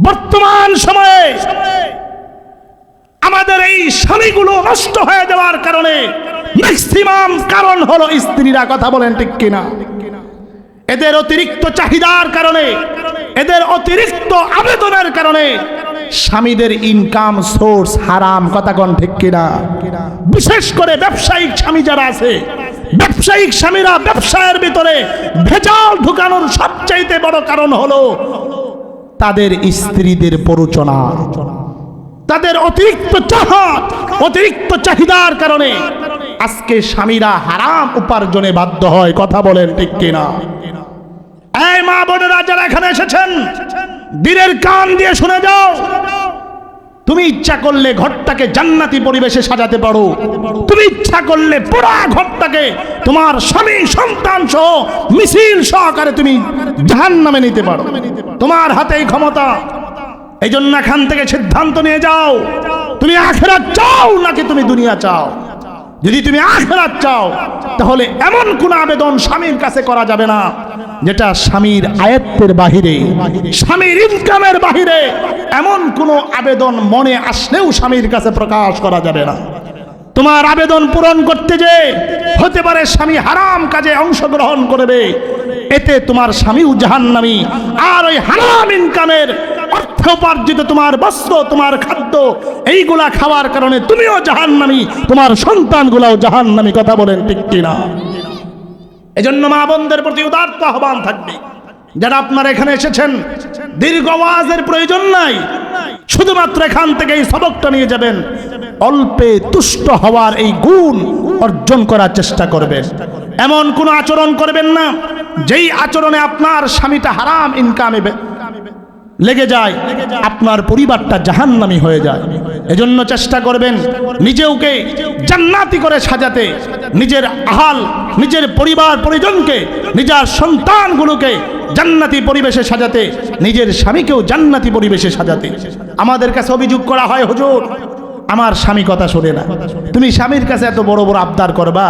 বর্তমান সময়ে আমাদের এই স্বামীগুলো নষ্ট হয়ে যাওয়ার কারণে ম্যাক্সিমাম কারণ হলো স্ত্রীরা। কথা বলেন ঠিক কিনা? এদের অতিরিক্ত চাহিদার কারণে, এদের অতিরিক্ত আবেদনের কারণে স্বামীদের ইনকাম সোর্স হারাম। কথা কোন ঠিক কিনা? বিশেষ করে ব্যবসায়িক স্বামী যারা আছে, ব্যবসায়িক স্বামীরা ব্যবসায়ের ভিতরে ভেজাল ঢুকানোর সবচাইতে বড় কারণ হলো তাদের স্ত্রীদের প্ররোচনা, তাদের অতিরিক্ত চাহত, অতিরিক্ত চাহিদার কারণে আজকে স্বামীরা হারাম উপার্জনে বাধ্য হয়। কথা বলেন ঠিক কিনা? এই মা বোনেরা যারা এখানে এসেছেন, দিনের কান দিয়ে শুনে যাও। তুমি ইচ্ছা করলে ঘরটাকে জান্নাতি পরিবেশে সাজাতে পারো, তুমি ইচ্ছা করলে পুরো ঘরটাকে তোমার স্বামী সন্তান সহ মিছিল সহকারে তুমি জাহান্নামে নিতে পারো। তোমার হাতেই ক্ষমতা। এই জন্য এখান থেকে সিদ্ধান্ত নিয়ে যাও, তুমি আখিরাত চাও নাকি তুমি দুনিয়া চাও। যদি তুমি আখিরাত চাও, তাহলে এমন কোন আবেদন স্বামীর কাছে করা যাবে না যেটা স্বামীর আয়ত্তের বাহিরে, স্বামীর ইনকামের বাহিরে। এমন কোন আবেদন মনে আসলেও স্বামীর কাছে প্রকাশ করা যাবে না। তোমার আবেদন পূরণ করতে যে হতে পারে স্বামী হারাম কাজে অংশগ্রহণ করবে, এতে তোমার স্বামীও জাহান্নামী। আর ওই হারাম ইনকামের অর্থ উপার্জিত তোমার বস্ত্র, তোমার খাদ্য, এইগুলা খাওয়ার কারণে তুমিও জাহান্নামী, তোমার সন্তানগুলাও জাহান্নামী। কথা বলেন ঠিক কিনা? এজন্য মা বোনদের প্রতি উদারতা আহ্বান থাকবে। যারা আপনারা এখানে এসেছেন, দীর্ঘ ওয়াজের প্রয়োজন নাই, শুধুমাত্র এখান থেকে এই সবকটা নিয়ে যাবেন। অল্পে তুষ্ট হওয়ার এই গুণ অর্জন করার চেষ্টা করবেন। এমন কোন আচরণ করবেন না যেই আচরণে আপনার স্বামীটা হারাম ইনকামে লেগে যায়, আপনার পরিবারটা জাহান্নামী হয়ে যায়। এজন্য চেষ্টা করবেন নিজেকে জান্নাতি করে সাজাতে, নিজের আহাল, নিজের পরিবার পরিজনকে, নিজের সন্তানগুলোকে জান্নাতি পরিবেশে সাজাতে, নিজের স্বামীকেও জান্নাতি পরিবেশে সাজাতে। আমাদের কাছে অভিযোগ করা হয়, হুজুর আমার স্বামী কথা শোনে না। তুমি স্বামীর কাছে এত বড় বড় আবদার করবা,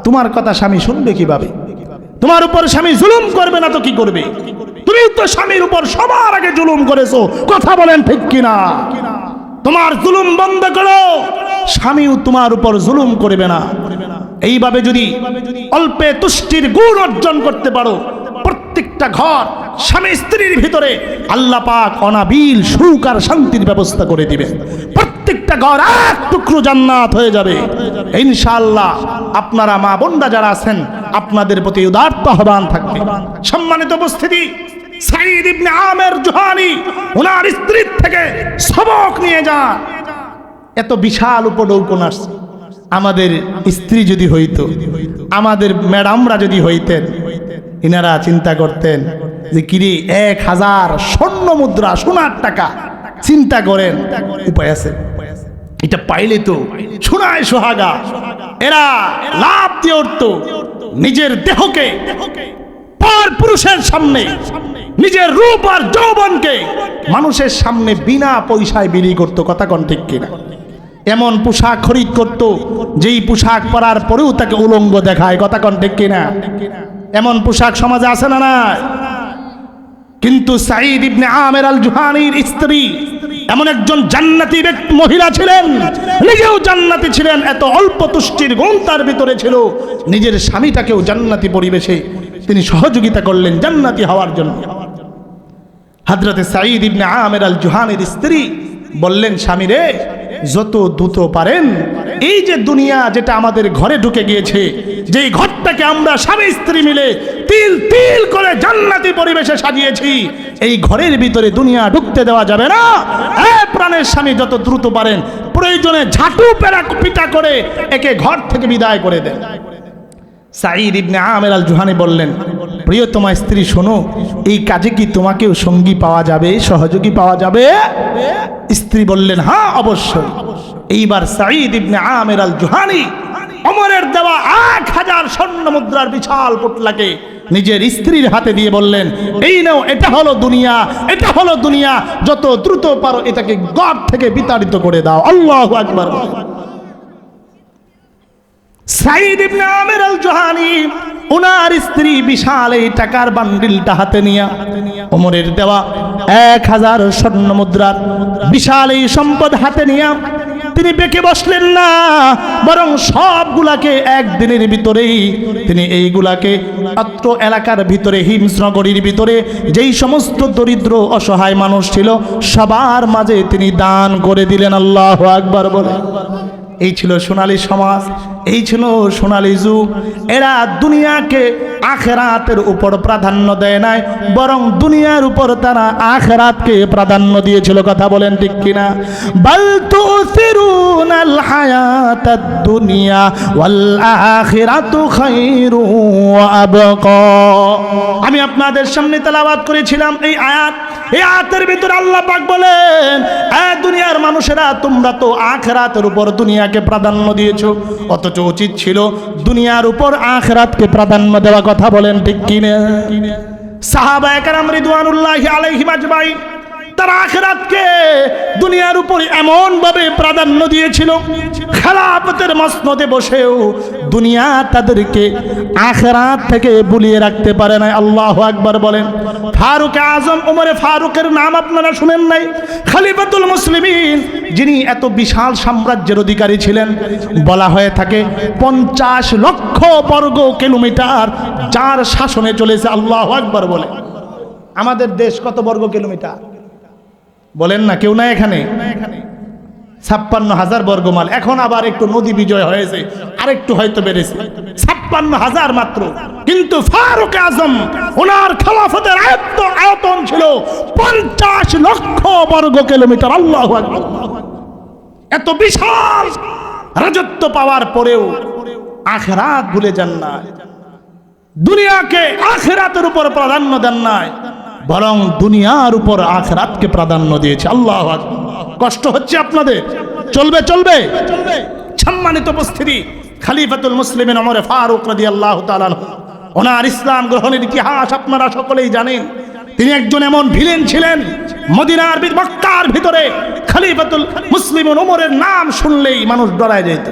তোমার কথা স্বামী শুনবে কিভাবে? তোমার উপর স্বামী জুলুম করবে না তো কি করবে? তুমি তো স্বামীর উপর সবার আগে জুলুম করেছো। কথা বলেন ঠিক কিনা? তোমার জুলুম বন্ধ করো, স্বামীও তোমার উপর জুলুম করবে না। এইভাবে যদি অল্পে তুষ্টির গুণ অর্জন করতে পারো, প্রত্যেকটা ঘর স্বামী স্ত্রীর ভিতরে আল্লাহ পাক অনাবিল সুখ আর শান্তির ব্যবস্থা করে দিবে। প্রত্যেকটা ঘর এক টুকরো জান্নাত হয়ে যাবে ইনশাআল্লাহ। আপনারা মা বোনরা যারা আছেন, আপনাদের প্রতি উদারতা আহ্বান থাকবে। সম্মানিত উপস্থিতি, সাঈদ ইবনে আমের জুহানি ওনার স্ত্রীর থেকে সবক নিয়ে যান। এত বিশাল উপঢৌকন আসছে, আমাদের স্ত্রী যদি হইতো, আমাদের ম্যাডামরা যদি হইতেন, ইনারা চিন্তা করতেন যে কিরে 1000 স্বর্ণ মুদ্রা সোনার টাকা, চিন্তা করেন উপায় আছে, এটা পাইলে তো সোনায় সোহাগা, এরা লাভ দিয়ে উঠতো নিজের দেহকে পর পুরুষের সামনে, নিজের রূপ আর যৌবনকে মানুষের সামনে বিনা পয়সায় বিক্রি করতো। কথা কোন ঠিক কিনা? এমন পোশাক খরিদ করত যেই পোশাক পরার পরেও তাকে উলঙ্গ দেখায়। কথা কোন ঠিক কিনা? এমন পোশাক সমাজে আছে না না? কিন্তু সাঈদ ইবনে আমের আল জুহানির স্ত্রী এমন একজন জান্নাতি মহিলা ছিলেন, নিজেও জান্নাতি ছিলেন, এত অল্প তুষ্টির গুণ তার ভিতরে ছিল, নিজের স্বামীটাকেও জান্নাতি পরিবেশে তিনি সহযোগিতা করলেন জান্নাতি হওয়ার জন্য। হযরতে সাঈদ ইবনে আমের আল জুহানির স্ত্রী বললেন, স্বামী রে, যত দ্রুত পারেন এই যে দুনিয়া যেটা আমাদের ঘরে ঢুকে গিয়েছে, যেই ঘরটাকে আমরা স্বামী স্ত্রী মিলে তিল তিল করে জান্নাতি পরিবেশে সাজিয়েছি, এই ঘরের ভিতরে দুনিয়া ঢুকতে দেওয়া যাবে না। প্রাণের স্বামী যত দ্রুত পারেন প্রয়োজনে ঝাঁটু পিটা করে একে ঘর থেকে বিদায় করে দেন। সাঈদ ইবনে আমের আল জুহানি বললেন, প্রিয়তমা স্ত্রী শোনো, এই কাজে কি তোমাকেও সঙ্গী পাওয়া যাবে, সহযোগী পাওয়া যাবে? স্ত্রী বললেন, হ্যাঁ অবশ্যই। এইবার সাঈদ ইবনে আমের আল জুহানি ওমরের দেওয়া 1000 স্বর্ণ মুদ্রার বিশাল পোটলাকে নিজের স্ত্রীর হাতে দিয়ে বললেন, এই নাও, এটা হলো দুনিয়া, এটা হলো দুনিয়া, যত দ্রুত পারো এটাকে ঘর থেকে বিতাড়িত করে দাও। আল্লাহু আকবার। সাঈদ ইবনে আমের আল জুহানি ওনার স্ত্রী বিশাল এই টাকার বান্ডিলটা হাতে নিয়ে ওমরের দেওয়া 1000 স্বর্ণ মুদ্রার বিশাল এই সম্পদ হাতে নিয়ে তিনি বেঁকে বসলেন না, বরং সবগুলাকে একদিনের ভিতরেই তিনি এইগুলাকে অত্র এলাকার ভিতরে, হিমসনগরীর ভিতরে যেই সমস্ত দরিদ্র অসহায় মানুষ ছিল সবার মাঝে তিনি দান করে দিলেন। আল্লাহু আকবার বলে। এই ছিল সোনালী সমাজ, এই ছিল সোনালী যুগ। এরা দুনিয়াকে আখেরাতের উপর প্রাধান্য দেয় নাই, বরং দুনিয়ার উপর তারা আখেরাতকে প্রাধান্য দিয়েছিল। কথা বলেন ঠিক কিনা? বাল তুসিরুনাল হায়াতাদ দুনিয়া ওয়াল আখিরাতু খায়রু ওয়া আবকা। আমি আপনাদের সামনে তেলাওয়াত করেছিলাম এই আয়াত। এই আয়াতের ভিতরে আল্লাহ পাক বলেন, দুনিয়ার মানুষেরা তোমরা তো আখিরাতের উপর দুনিয়াকে প্রাধান্য দিয়েছো, অথচ উচিত ছিল দুনিয়ার উপর আখিরাতকে প্রাধান্য দেওয়া। কথা বলেন ঠিক কিনা? সাহাবায়ে কেরাম রিদওয়ানুল্লাহি আলাইহিম আজমাইন তারা আখিরাতকে দুনিয়ার উপর এমন ভাবে প্রাধান্য দিয়েছিল, খেলাফতের মসনদে বসেও দুনিয়া তাদেরকে আখিরাত থেকে ভুলিয়ে রাখতে পারে না। আল্লাহু আকবার বলেন। ফারুক আজম ওমরে ফারুকের নাম আপনারা শুনেন নাই? খলিফাতুল মুসলিমিন, যিনি এত বিশাল সাম্রাজ্যের অধিকারী ছিলেন। বলা হয়ে থাকে 50 লক্ষ বর্গ কিলোমিটার যার শাসনে চলেছে। আল্লাহু আকবার বলে। আমাদের দেশ কত বর্গ কিলোমিটার বলেন না? কেউ নাই এখানে? 56,000 বর্গমাইল। এখন আবার একটু নদী বিজয় হয়েছে, আরেকটু হয়তো বেড়েছে, 56,000 মাত্র। কিন্তু ফারুক আজম ওনার খেলাফতের আয়তন ছিল 50 লক্ষ বর্গ কিলোমিটার। আল্লাহু আকবার। এত বিশাল রাজত্ব পাওয়ার পরেও আখিরাত ভুলে যান না, দুনিয়াকে আখিরাতের উপর প্রাধান্য দেন নাই, বরং দুনিয়ার উপর আখিরাতকে প্রাধান্য দিয়েছে। আল্লাহু আকবার। কষ্ট হচ্ছে আপনাদের? চলবে চলবে। সম্মানিত উপস্থিতি, খলিফাতুল মুসলিমিন ওমর ফারুক রাদিয়াল্লাহু তাআলা আনহু, ওনার ইসলাম গ্রহণের ইতিহাস আপনারা সকলেই জানেন। তিনি একজন এমন ভিলেন ছিলেন, মদিনার মক্কার ভিতরে খলিফাতুল মুসলিমিন ওমরের নাম শুনলেই মানুষ ডরায় যেত।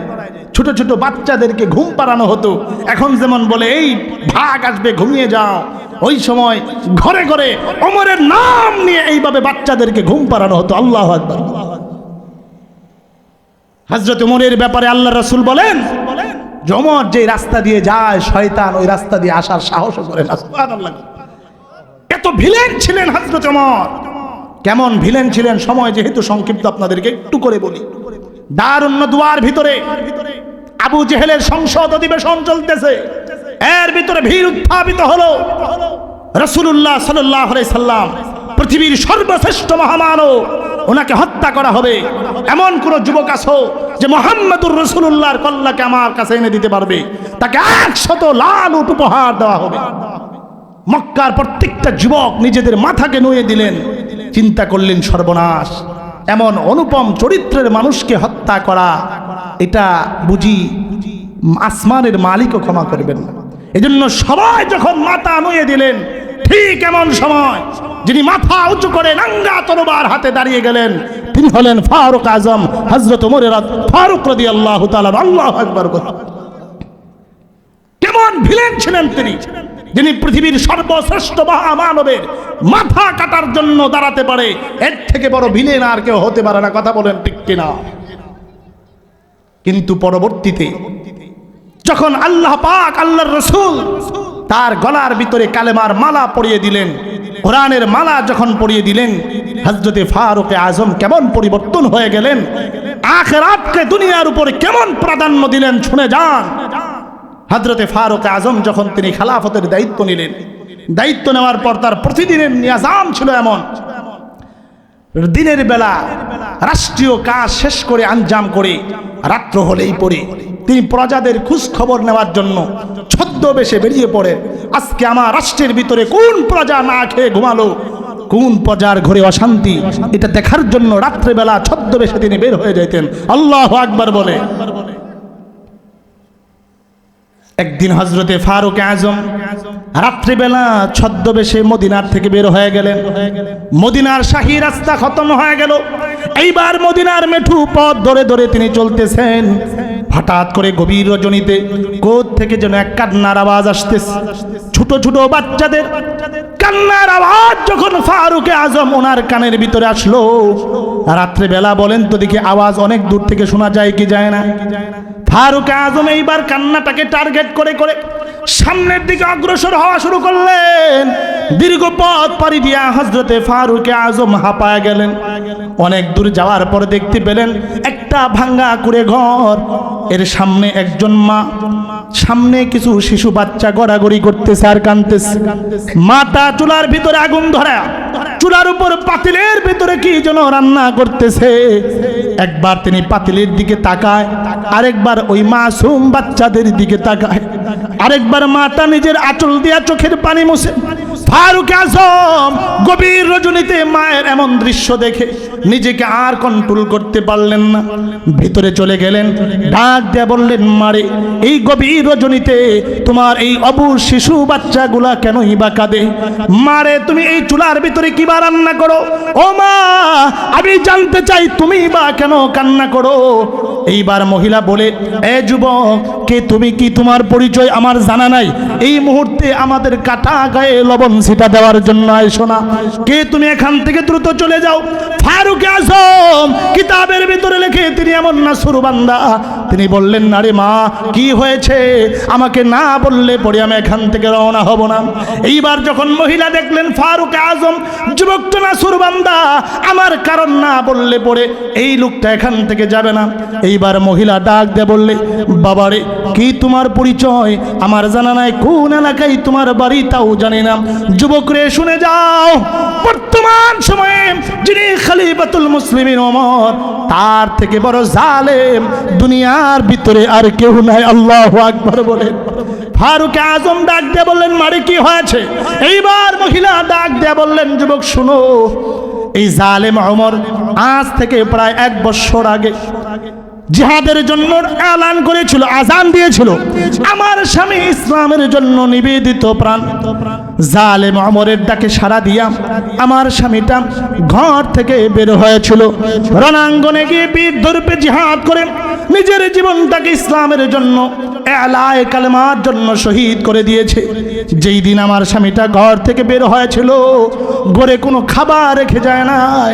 ছোট ছোট বাচ্চাদেরকে ঘুম পাড়ানো হতো। এখন যেমন বলে এই ভাগ আসবে, ঘুমিয়ে যাও, ওই সময় ঘরে ঘরে ওমরের নাম নিয়ে এইভাবে বাচ্চাদেরকে ঘুম পাড়ানো হতো। আল্লাহু আকবার। হযরত ওমরের ব্যাপারে আল্লাহর রাসূল বলেন, ওমর যে রাস্তা দিয়ে যায় শয়তান ওই রাস্তা দিয়ে আসার সাহস করে না। সুবহানাল্লাহ। এত ভিলেন ছিলেন হযরত ওমর। কেমন ভিলেন ছিলেন, সময় যেহেতু সংক্ষিপ্ত আপনাদেরকে একটু করে বলি। দারুন নদওয়ার ভিতরে আবু জেহেলের সংসদ অধিবেশন চলতেছে, এর ভিতরে ভিড় উত্থাপিত হলো। রাসূলুল্লাহ সাল্লাল্লাহু আলাইহি সাল্লাম, পৃথিবীর সর্বশ্রেষ্ঠ মহামানব, ওনাকে হত্যা করা হবে, এমন কোন যুবক আছো যে মুহাম্মদুর রাসূলুল্লাহর কল্লাকে আমার কাছে এনে দিতে পারবে, তাকে 100 লাল উট উপহার দেওয়া হবে। মক্কার প্রত্যেকটা যুবক নিজেদের মাথাকে নুয়ে দিলেন, চিন্তা করলেন সর্বনাশ, এমন অনুপম চরিত্রের মানুষকে হত্যা করা, এটা বুঝি আসমানের মালিকও ক্ষমা করবেন না। এজন্য সবাই যখন মাথা নুয়ে দিলেন, ঠিক এমন সময় যিনি মাথা উঁচু করে নাঙ্গা তরবার হাতে দাঁড়িয়ে গেলেন তিনি হলেন ফারুক আজম হযরত ওমর ফারুক রাদিয়াল্লাহু তাআলা। আল্লাহু আকবার। কেমন ভিলেন ছিলেন তিনি, যিনি পৃথিবীর সর্বশ্রেষ্ঠ মহামানবের মাথা কাটার জন্য দাঁড়াতে পারে, এর থেকে বড় ভিলেন আর কেউ হতে পারে না। কথা বলেন ঠিক কিনা? কিন্তু পরবর্তীতে যখন আল্লাহ পাক আল্লাহর রাসূল তার গলার ভিতরে কালেমার মালা পরিয়ে দিলেন, কোরআনের মালা যখন পরিয়ে দিলেন, হযরতে ফারুক আজম কেমন পরিবর্তন হয়ে গেলেন, আখিরাতকে দুনিয়ার উপরে কেমন প্রাধান্য দিলেন শুনে যান। হযরতে ফারুক আজম যখন তিনি খেলাফতের দায়িত্ব নিলেন, দায়িত্ব নেওয়ার পর তার প্রতিদিনের নিয়াজাম ছিল এমন, দিনের বেলা রাষ্ট্রীয় কাজ শেষ করে আঞ্জাম করে রাত্র হলেই পরে তিনি প্রজাদের খোঁজ খবর নেওয়ার জন্য ছদ্মবেশে বেরিয়ে পড়েন। আজকে আমার রাষ্ট্রের ভিতরে কোন প্রজা না খেয়ে ঘুমালো, কোন প্রজার ঘরে অশান্তি, এটা দেখার জন্য রাত্রেবেলা ছদ্মবেশে তিনি বের হয়ে যেতেন। আল্লাহু আকবার বলে। একদিন হযরতে ফারুক আজম রাত্রিবেলা ছদ্মবেশে মদিনার থেকে বের হয়ে গেলেন। মদিনার শাহী রাস্তা খতম হয়ে গেল, এইবার মদিনার মেঠু পথ ধরে ধরে তিনি চলতেছেন। হঠাৎ করে গভীর রজনীতে কোথ থেকে যেন এক কান্নার আওয়াজ আসতেছে, ছোট ছোট বাচ্চাদের কান্নার আওয়াজ যখন ফারুক আজম ওনার কানের ভিতরে আসলো, রাত্রিবেলা বলেন তো দেখি আওয়াজ অনেক দূর থেকে শোনা যায় কি যায় না? ফারুক আজম এইবার কান্নাটাকে টার্গেট করে করে সামনের দিকে অগ্রসর হওয়া শুরু করলেন। দীর্ঘ পথ পাড়ি দিয়া হযরতে ফারুক আজম হাঁপায় গেলেন। অনেক দূর যাওয়ার পর দেখতে পেলেন একটা ভাঙ্গা কুড়ে ঘর, এর সামনে একজন মা, সামনে কিছু শিশু বাচ্চা গড়াগড়ি করতেছে আর কাঁদতেছে। মাটা চুলার ভিতরে আগুন ধরা, চুলার উপর পাতিলের ভিতরে কি যেন রান্না করতেছে। একবার তিনি পাতিলের দিকে তাকায়, আরেকবার ওই মাসুম বাচ্চাদের দিকে তাকায়, আরেকবার মাতা নিজের আঁচল দিয়া চোখের পানি মুছে। ফারুক আজম গভীর রজনীতে মায়ের এমন দৃশ্য দেখে নিজেকে আর কন্ট্রোল করতে পারলেন না, ভিতরে চলে গেলেন, ডাক দিয়ে বললেন, মারে এই গভীর রজনীতে তোমার এই অবুঝ শিশু বাচ্চাগুলা কেনই বা কাঁদে? মারে তুমি এই চুলার ভিতরে কি বা রান্না করো? ও মা, আমি জানতে চাই তুমি বা কেন কান্না করো? এইবার মহিলা বলে, এ যুবক, কে তুমি, কি তোমার পরিচয় আমার জানা নাই? এই মুহূর্তে আমাদের কাটা গায়ে লবণ ছিটা দেওয়ার জন্য আইসো না, কে তুমি? এখান থেকে দ্রুত চলে যাও। ফারুক আজম কিতাবের ভিতরে লেখে তিনি এমন নাসুর বান্দা, তিনি বললেন, না রে মা, কি হয়েছে আমাকে না বললে পরে আমি এখান থেকে রওনা হব না। এইবার যখন মহিলা দেখলেন ফারুক আজম যুবকটা নাসুর বান্দা, আমার কারণ না বললে পরে এই লোকটা এখান থেকে যাবে না। এইবার মহিলা ডাক দিয়ে বললে, বাবারে, কি তোমার পরিচয় আমার জানা নাই, কোন এলাকায় তোমার বাড়ি তাও জানি না। যুবক রে, শুনে যাও, বর্তমান সময়ে যিনি খলিফাতুল মুসলিমিন ওমর, তার থেকে বড় জালেম দুনিয়ার ভিতরে আর কেউ নাই। আল্লাহু আকবার বলে। ফারুক আজম ডাক দিয়ে বললেন, মারে কি হয়েছে? এইবার মহিলা ডাক দিয়ে বললেন, যুবক শুনো, এই জালেম ওমর আজ থেকে প্রায় 1 বছর আগে জিহাদের জন্য এলান করেছিল, আজান দিয়েছিল, আমার স্বামী ইসলামের জন্য নিবেদিত প্রাণ। জালেম ওমরের ডাকে সাড়া দিয়া আমার স্বামীটা ঘর থেকে বের হয়েছিল, রণাঙ্গনে গিয়ে বীর দর্পে জিহাদ করে নিজের জীবনটাকে ইসলামের জন্য এলায়ে কালেমার জন্য শহীদ করে দিয়েছে। যেই দিন আমার স্বামীটা ঘর থেকে বের হয়েছিল, ঘরে কোনো খাবার রেখে যায় নাই।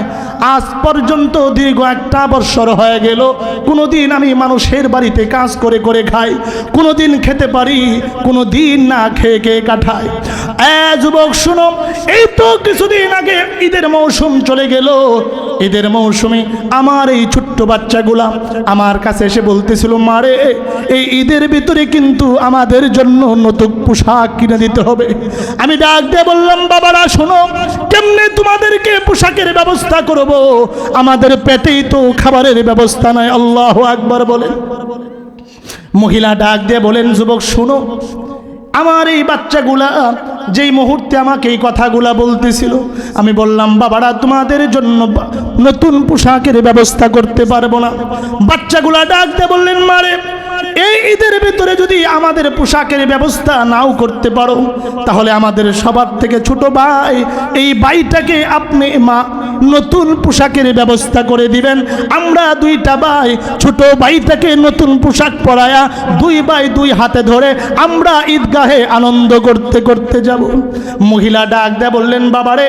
আজ পর্যন্ত দীর্ঘ 1 বছর হয়ে গেল, কোনোদিন আমি মানুষের বাড়িতে কাজ করে করে খাই, কোনোদিন খেতে পারি, কোনোদিন না খেয়ে খেয়ে কাটাই। যুবক শুনো, এই তো কিছুদিন আগে ঈদের মৌসুম চলে গেল। ঈদের মৌসুমে আমার এই ছোট্ট বাচ্চাগুলা আমার কাছে এসে বলতেছিল, মারে এই ঈদের ভিতরে কিন্তু আমাদের জন্য নতুন পোশাক কিনে দিতে হবে। আমি ডাক দিয়ে বললাম, বাবারা শোনো, কেমনে তোমাদেরকে পোশাকের ব্যবস্থা করব? আমাদের পেটেই তো খাবারের ব্যবস্থা নাই। আল্লাহু আকবার বলেন। মহিলা ডাক দিয়ে বলেন, যুবক শুনো, আমার এই বাচ্চাগুলা যেই মুহূর্তে আমাকে এই কথাগুলা বলতেছিল, আমি বললাম, বাবারা তোমাদের জন্য নতুন পোশাকের ব্যবস্থা করতে পারবো না। বাচ্চাগুলা ডাক দিয়ে বললেন, মারে এই ঈদের ভিতরে যদি আমাদের পোশাকের ব্যবস্থা নাও করতে পারো, তাহলে আমাদের সবার থেকে ছোট ভাই, এই ভাইটাকে আপনি মা নতুন পোশাকের ব্যবস্থা করে দিবেন। আমরা দুইটা ভাই ছোট ভাইটাকে নতুন পোশাক পরায়া দুই ভাই দুই হাতে ধরে আমরা ঈদগাহে আনন্দ করতে করতে যাব। মহিলা ডাক দিয়ে বললেন, বাবারে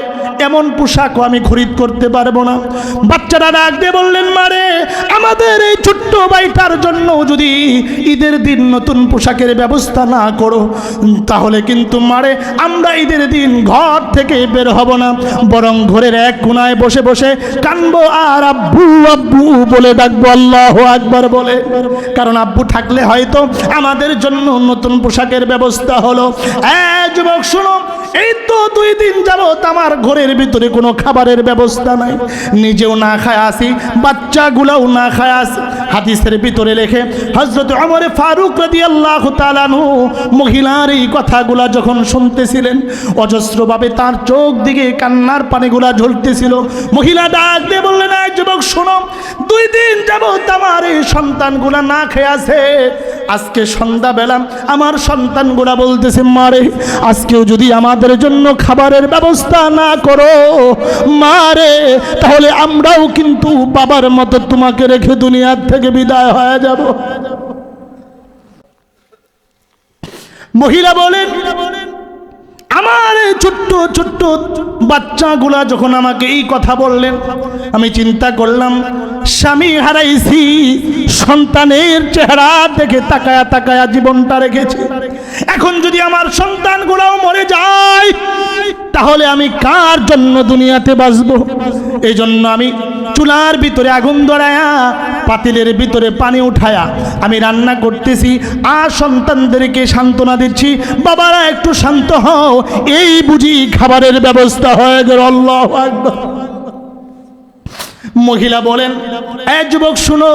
এমন পোশাকও আমি খরিদ করতে পারবো না। বাচ্চারা ডাক দিয়ে বললেন, মারে আমাদের এই ছোট্ট ভাইটার জন্য যদি ঈদের দিন নতুন পোশাকের ব্যবস্থা না করো, তাহলে কিন্তু মারে আমরা ঈদের দিন ঘর থেকে বের হব না, বরং ঘরের এক কোনায় বসে বসে কানবো আর আব্বু আব্বু বলে ডাকবো। আল্লাহু আকবার বলে। কারণ আব্বু থাকলে হয়তো আমাদের জন্য নতুন পোশাকের ব্যবস্থা হলো। যুবক শুনো, এই তো 2 দিন যাবত আমার ঘরের ভিতরে কোনো খাবারের ব্যবস্থা নাই। নিজেও না খায় আসি, বাচ্চাগুলাও না খায় আসি। হাদিসের ভিতরে লেখে, হযরত ওমর ফারুক রাদিয়াল্লাহু তাআলা আনহু মহিলার এই কথাগুলা যখন শুনতেছিলেন, অজস্রভাবে তার চোখ দিকে কান্নার পানিগুলা ঝরতেছিল। মহিলা ডাক দিয়ে বললেন, এই যুবক শোনো, 2 দিন যাবত আমার এই সন্তানগুলা না খেয়ে আছে। আজকে সন্ধ্যাবেলা আমার সন্তানগুলা বলতেছে, মারে আজকেও যদি আমাদের জন্য খাবারের ব্যবস্থা না করো মারে, তাহলে আমরাও কিন্তু বাবার মতো তোমাকে রেখে দুনিয়ার থেকে বিদায় হয়ে যাব। মহিলা বলেন, আমার এই ছোট্ট ছোট্ট বাচ্চাগুলা যখন আমাকে এই কথা বললেন, আমি চিন্তা করলাম, স্বামী হারাইছি, সন্তানের চেহারা দেখে তাকায়া তাকায়া জীবনটা রেখেছি। এখন যদি আমার সন্তানগুলাও মরে যায়, তাহলে আমি কার জন্য দুনিয়াতে বাঁচব? এই জন্য আমি চুলার ভিতরে আগুন ধরায়া পাতিলের ভিতরে পানি উঠায়া আমি রান্না করতেছি, আর সন্তানদেরকে সান্ত্বনা দিচ্ছি, বাবারা একটু শান্ত হও, এই বুঝি খাবারের ব্যবস্থা হয়ে গেল। আল্লাহু আকবার। মহিলা বলেন, এই যুবক শুনো,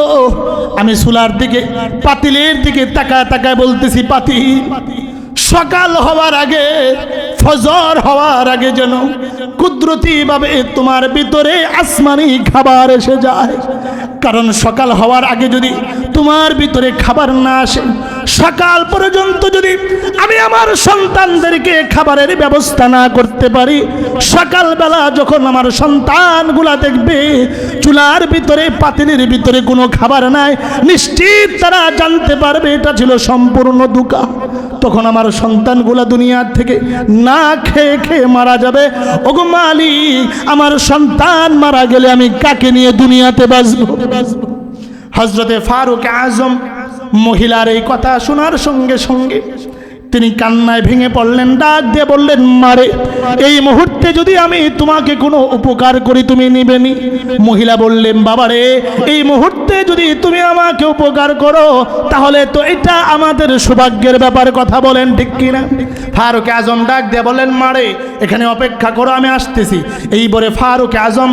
আমি চুলার দিকে পাতিলের দিকে তাকায় তাকায় বলতেছি, পাতিল সকাল হওয়ার আগে, ফজর হওয়ার আগে যেন কুদরতি ভাবে তোমার ভিতরে আসমানি খাবার এসে যায়। কারণ সকাল হওয়ার আগে যদি তোমার ভিতরে খাবার না আসে, সকাল পর্যন্ত যদি আমি আমার সন্তানদেরকে খাবারের ব্যবস্থা না করতে পারি, সকালবেলা যখন আমার সন্তানগুলা দেখবে চুলার ভিতরে পাতিলের ভিতরে কোনো খাবার নাই, নিশ্চিত তারা জানতে পারবে এটা ছিল সম্পূর্ণ ধোঁকা। তখন আমার সন্তানগুলা দুনিয়ার থেকে না খেয়ে খেয়ে মারা যাবে। ওগো মালিক, আমার সন্তান মারা গেলে আমি কাকে নিয়ে দুনিয়াতে বাঁচব? হযরতে ফারুক আজম মহিলার এই কথা শোনার সঙ্গে সঙ্গে তিনি কান্নায় ভেঙে পড়লেন, ডাক দিয়ে বললেন, মারে এই মুহূর্তে যদি আমি তোমাকে কোনো উপকার করি তুমি নিবেনি? মহিলা বললেন, বাবারে এই মুহূর্তে যদি তুমি আমাকে উপকার করো, তাহলে তো এটা আমাদের সৌভাগ্যের ব্যাপার। কথা বলেন ঠিক কিনা? ফারুক আজম ডাক দিয়ে বললেন, মারে এখানে অপেক্ষা করো, আমি আসতেছি। এই বলে ফারুক আজম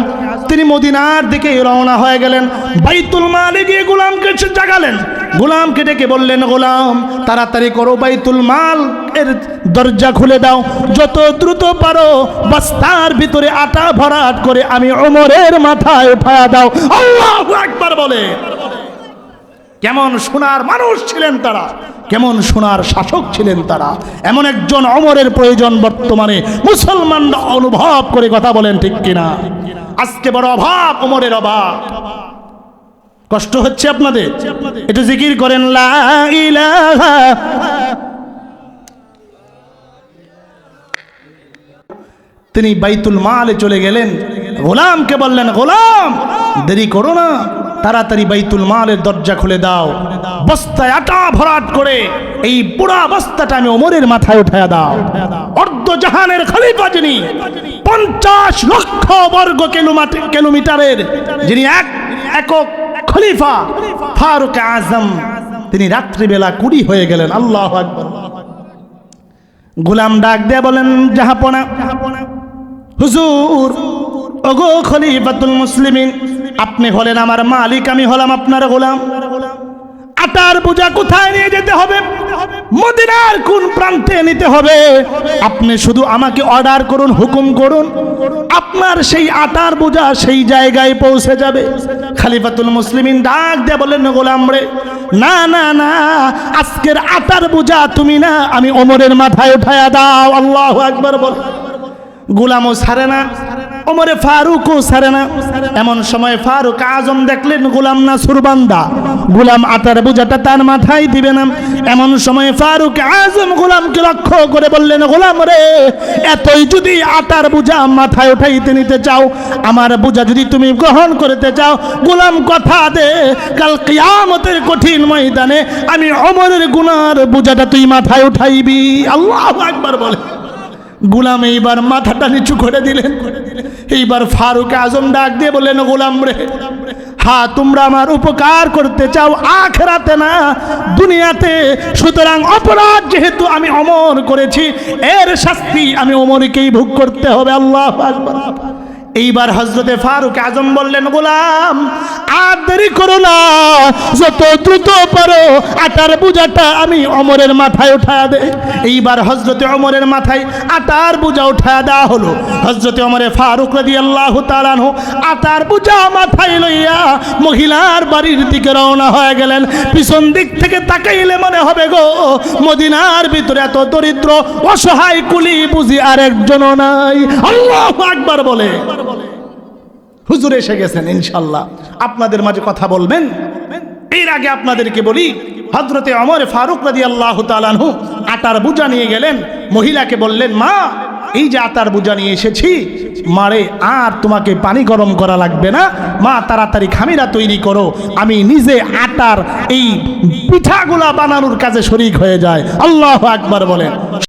তিনি মদিনার দিকে রওনা হয়ে গেলেন। বাইতুল মালে গিয়ে গোলামকে জাগালেন, গোলামকে ডেকে বললেন, গোলাম তাড়াতাড়ি করো, বাইতুল মাল এর দরজা খুলে দাও, যত দ্রুত পারো বস্তার ভিতরে আটা ভরাট করে আমি ওমরের মাথায় উঠায়া দাও। আল্লাহু আকবার বলে। কেমন সোনার মানুষ ছিলেন তারা, কেমন সোনার শাসক ছিলেন তারা। এমন একজন ওমরের প্রয়োজন বর্তমানে মুসলমানরা অনুভব করে। কথা বলেন ঠিক কিনা? আজকে বড় অভাব, ওমরের অভাব। কষ্ট হচ্ছে আপনাদের? একটু জিকির করেন, লা ইলাহা। তিনি বাইতুল মালে চলে গেলেন, গোলামকে বললেন, গোলাম দেরি করো না, তাড়াতাড়ি বাইতুল মালের দরজা খুলে দাও, বস্তায় আটা ভরাট করে এই পুরা বস্তাটা আমি ওমরের মাথায় উঠায়া দাও। অর্ধ জাহানের খলিফা যিনি, 50 লক্ষ বর্গ কিলোমিটারের যিনি একক খলিফা ফারুক আজম, তিনি রাত্রিবেলা কুড়ি হয়ে গেলেন। আল্লাহু আকবার। গোলাম ডাক দিয়ে বলেন, জাহাপনা হুজুর, ওগো খলিফাতুল মুসলিমিন, আপনি হলেন আমার মালিক, আমি হলাম আপনার গোলাম। আটার বোঝা কোথায় নিয়ে যেতে হবে, মদিনার কোন প্রান্তে নিতে হবে, আপনি শুধু আমাকে অর্ডার করুন, হুকুম করুন, আপনার সেই আটার বোঝা সেই জায়গায় পৌঁছে যাবে। খলিফাতুল মুসলিমিন ডাক দিয়ে বললেন, গোলাম রে, না না না, আজকের আটার বোঝা তুমি না, আমি ওমরের মাথায় উঠায়া দাও। আল্লাহু আকবার বল। গোলামও ছাড়ে না, ওমরে ফারুকও ছাড়ে না। এমন সময় ফারুক আজম দেখলেন গোলাম না সুরবান্দা, গোলাম আটার বোঝাটা তার মাথায় দিবে না। এমন সময় ফারুক আজম গোলামকে লক্ষ্য করে বললেন, গোলাম রে, এতই যদি আটার বোঝা মাথায় উঠাইতে নিতে চাও, আমার বোঝা যদি তুমি গ্রহণ করতে চাও, গোলাম কথা দে, কাল কিয়ামতের কঠিন ময়দানে আমি ওমরের গুনার বোঝাটা তুই মাথায় উঠাইবি। আল্লাহু আকবার বলে। গোলাম এইবার মাথাটা নিচু করে দিলেন। এইবার ফারুক আজম ডাক দিয়ে বললেন, গোলাম রে, হ্যাঁ তোমরা আমার উপকার করতে চাও আখিরাতে না দুনিয়াতে, সুতরাং অপরাধ যেহেতু আমি ওমর করেছি, এর শাস্তি আমি ওমরকেই ভোগ করতে হবে। আল্লাহু আকবার। এইবার হযরতে ফারুক আজম বললেন, গোলাম আর দেরি করো না, যত দ্রুত পারো আটার বোঝাটা আমি ওমরের মাথায় উঠায়া দে। এইবার হযরতে ওমরের মাথায় আটার বোঝা উঠায়া দেওয়া হলো। হযরতে ওমরে ফারুক রাদিয়াল্লাহু তাআলা আনহু আটার বোঝা মাথায় লইয়া মহিলার বাড়ির দিকে রওনা হয়ে গেলেন। পিছন দিক থেকে তাকাইলে মনে হবে গো, মদিনার ভিতরে এত দরিদ্র অসহায় কুলি বুঝি আরেকজনও নাই। আল্লাহু আকবার বলে। হুজুর এসে গেছেন, ইনশাআল্লাহ আপনাদের মাঝে কথা বলবেন। এর আগে আপনাদেরকে বলি, হযরতে ওমর ফারুক রাদিয়াল্লাহু তাআলা আনহু আটার বোঝা নিয়ে গেলেন। মহিলাকে বললেন, মা, এই যে আটার বোঝা নিয়ে এসেছি, মারে আর তোমাকে পানি গরম করা লাগবে না, মা তাড়াতাড়ি খামিরা তৈরি করো, আমি নিজে আটার এই পিঠাগুলা বানানোর কাজে শরীক হয়ে যায়। আল্লাহু আকবার বলেন।